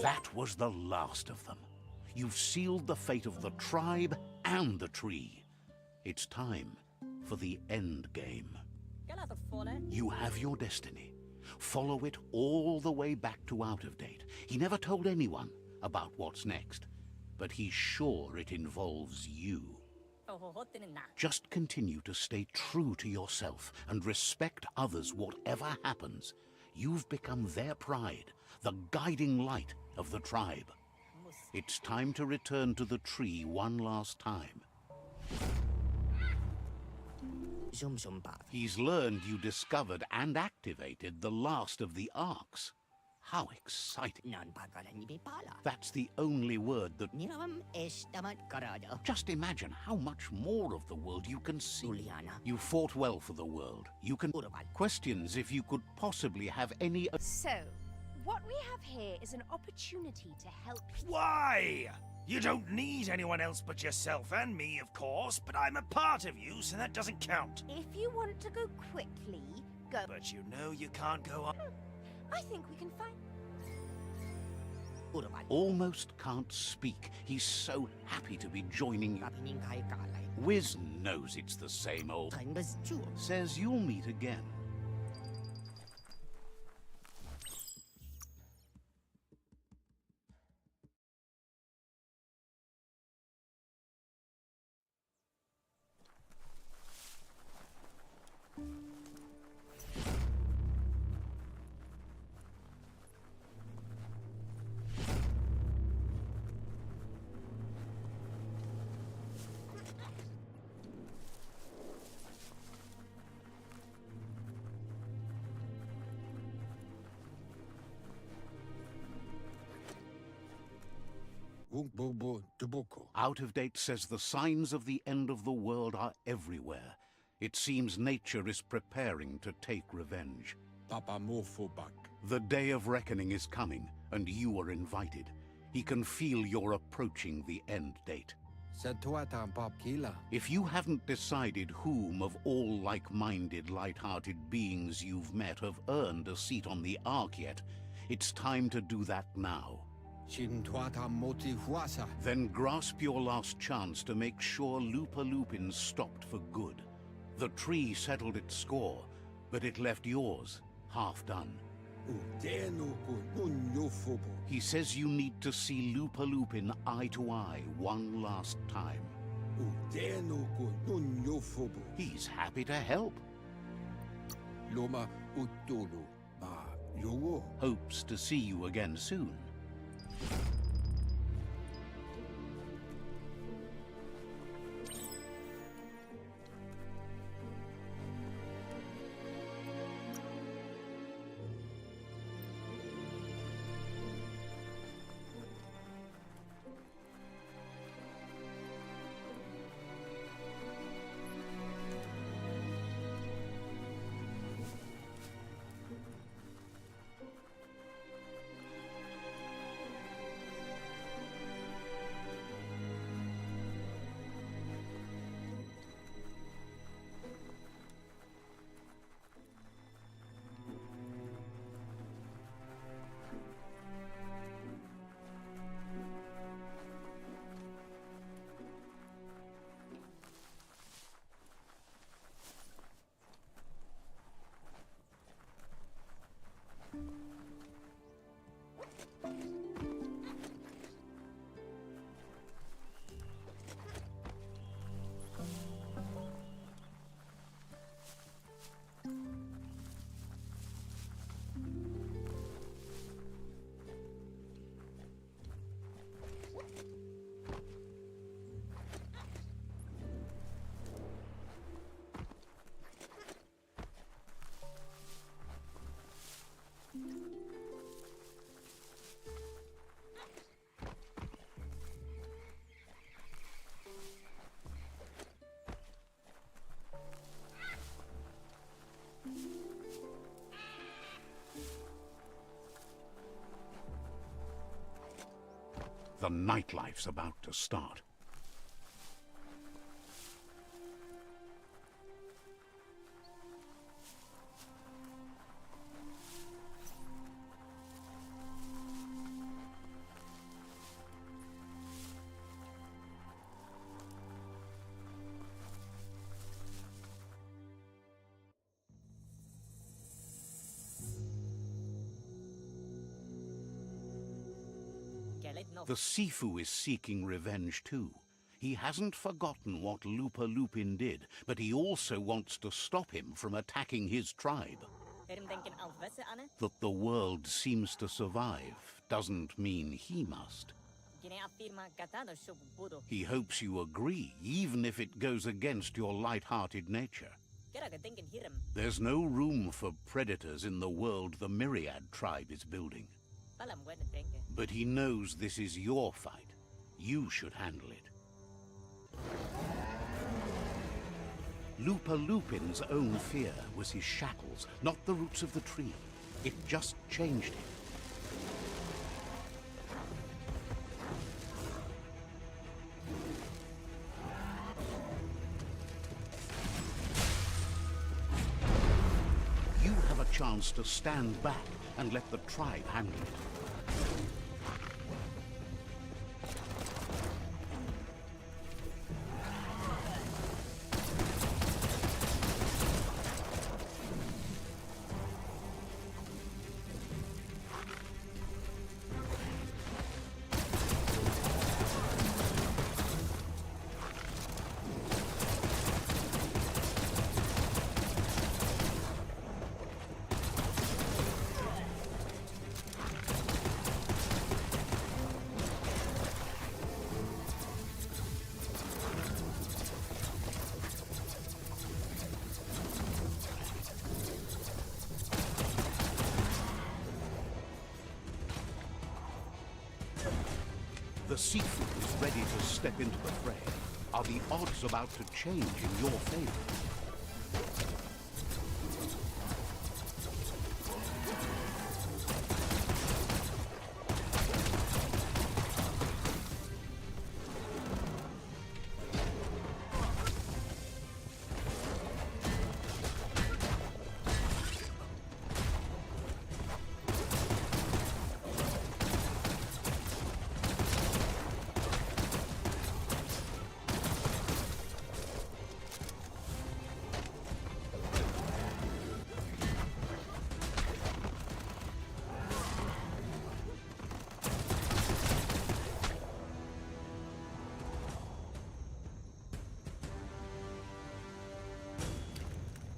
That was the last of them. You've sealed the fate of the tribe and the tree. It's time for the end game. You have your destiny. Follow it all the way back to Out of Date. He never told anyone about what's next, but he's sure it involves you. Just continue to stay true to yourself and respect others whatever happens. You've become their pride, the guiding light of the tribe. It's time to return to the tree one last time. He's learned you discovered and activated the last of the arcs. How exciting. That's the only word that... Just imagine how much more of the world you can see. You fought well for the world. You can... Questions if you could possibly have any... So, what we have here is an opportunity to help you. Why? You don't need anyone else but yourself and me, of course, but I'm a part of you, so that doesn't count. If you want to go quickly, go. But you know you can't go on. I think we can find... Almost can't speak. He's so happy to be joining you. Wiz knows it's the same old... Says you'll meet again. Out of Date says the signs of the end of the world are everywhere. It seems nature is preparing to take revenge. The day of reckoning is coming, and you are invited. He can feel you're approaching the end date. If you haven't decided whom of all like-minded, light-hearted beings you've met have earned a seat on the Ark yet, it's time to do that now. Then grasp your last chance to make sure Loopalupin stopped for good. The tree settled its score, but it left yours half done. He says you need to see Loopalupin eye to eye one last time. He's happy to help. Hopes to see you again soon. The nightlife's about to start. The Sifu is seeking revenge too. He hasn't forgotten what Lupa Lupin did, but he also wants to stop him from attacking his tribe. That the world seems to survive doesn't mean he must. He hopes you agree, even if it goes against your light-hearted nature. There's no room for predators in the world the Myriad tribe is building. But he knows this is your fight. You should handle it. Lupa Lupin's own fear was his shackles, not the roots of the tree. It just changed him. You have a chance to stand back and let the tribe handle it. The Sifu is ready to step into the fray. Are the odds about to change in your favor?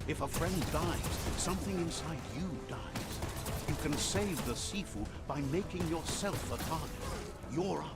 If a friend dies, something inside you dies. You can save the Sifu by making yourself a target. You're up.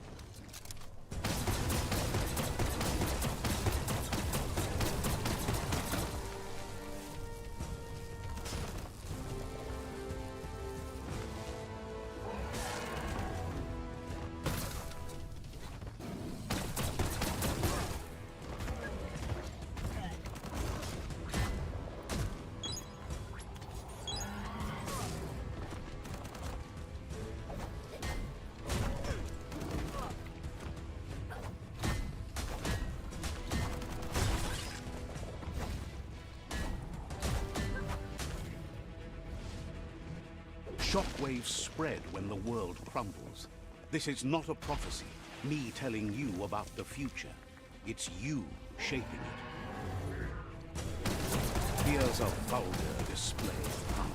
Shockwaves spread when the world crumbles. This is not a prophecy, me telling you about the future. It's you shaping it. Here's a vulgar display of power.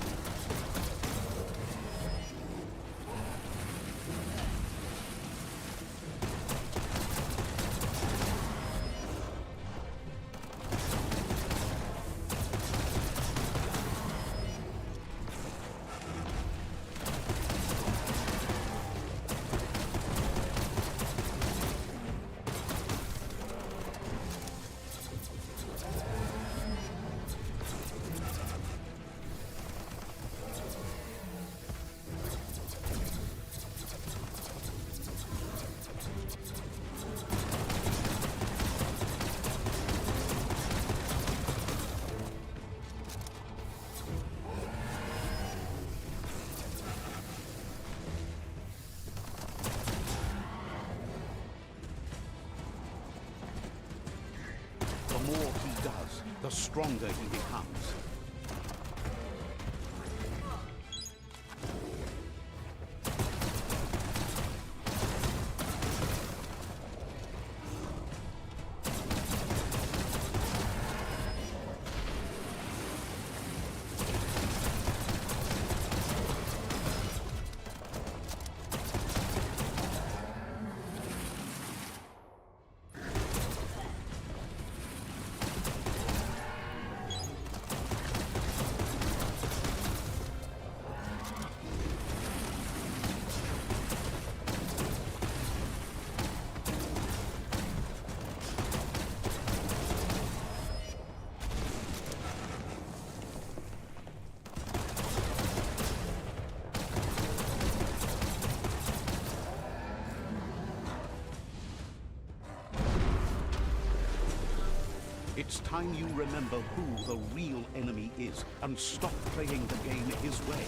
The more he does, the stronger he becomes. It's time you remember who the real enemy is and stop playing the game his way.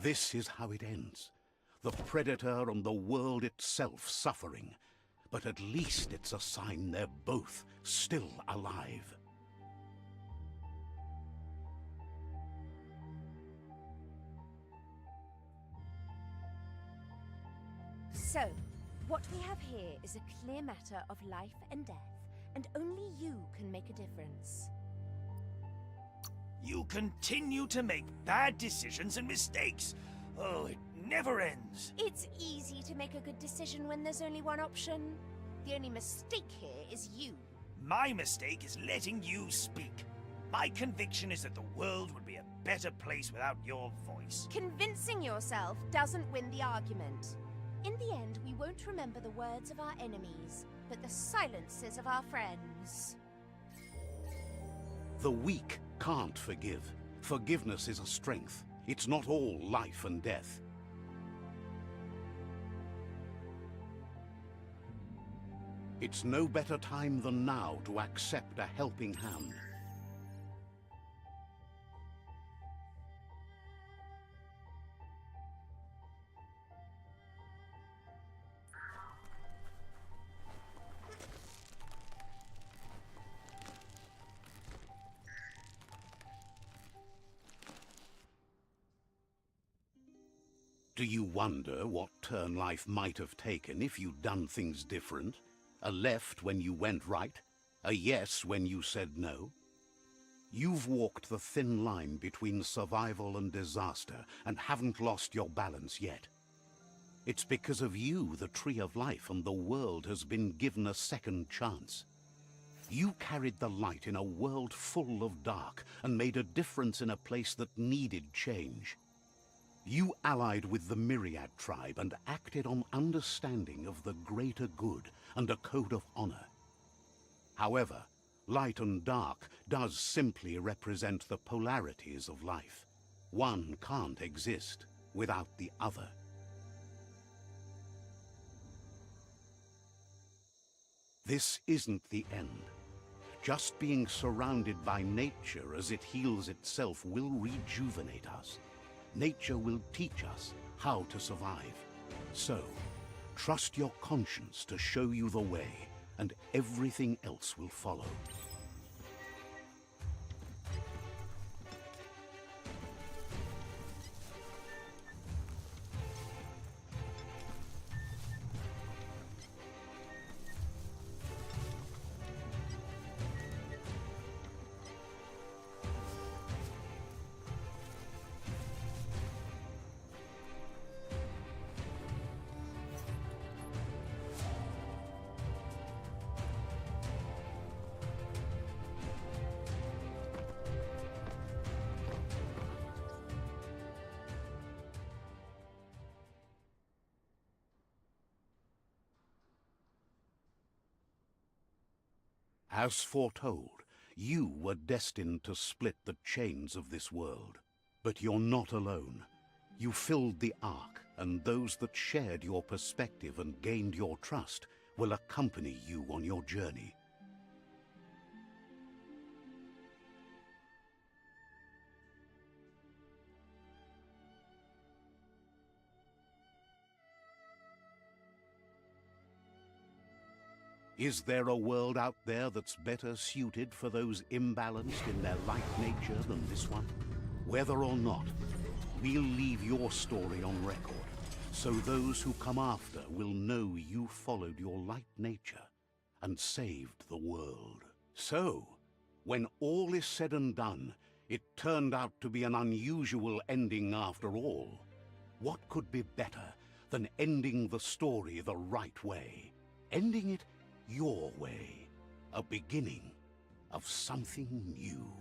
This is how it ends. The Predator and the world itself suffering. But at least it's a sign they're both still alive. So, what we have here is a clear matter of life and death, and only you can make a difference. You continue to make bad decisions and mistakes. Oh, it never ends. It's easy to make a good decision when there's only one option. The only mistake here is you. My mistake is letting you speak. My conviction is that the world would be a better place without your voice. Convincing yourself doesn't win the argument. In the end, we won't remember the words of our enemies, but the silences of our friends. The weak can't forgive. Forgiveness is a strength. It's not all life and death. It's no better time than now to accept a helping hand. Do you wonder what turn life might have taken if you'd done things different? A left when you went right? A yes when you said no? You've walked the thin line between survival and disaster and haven't lost your balance yet. It's because of you the Tree of Life and the world has been given a second chance. You carried the light in a world full of dark and made a difference in a place that needed change. You allied with the Myriad tribe and acted on understanding of the greater good and a code of honor. However, light and dark does simply represent the polarities of life. One can't exist without the other. This isn't the end. Just being surrounded by nature as it heals itself will rejuvenate us. Nature will teach us how to survive. So, trust your conscience to show you the way, and everything else will follow. As foretold, you were destined to split the chains of this world. But you're not alone. You filled the Ark, and those that shared your perspective and gained your trust will accompany you on your journey. Is there a world out there that's better suited for those imbalanced in their light nature than this one? Whether or not, We'll leave your story on record, so those who come after will know you followed your light nature and saved the world. So, when all is said and done, it turned out to be an unusual ending after all. What could be better than ending the story the right way? Ending it your way. A beginning of something new.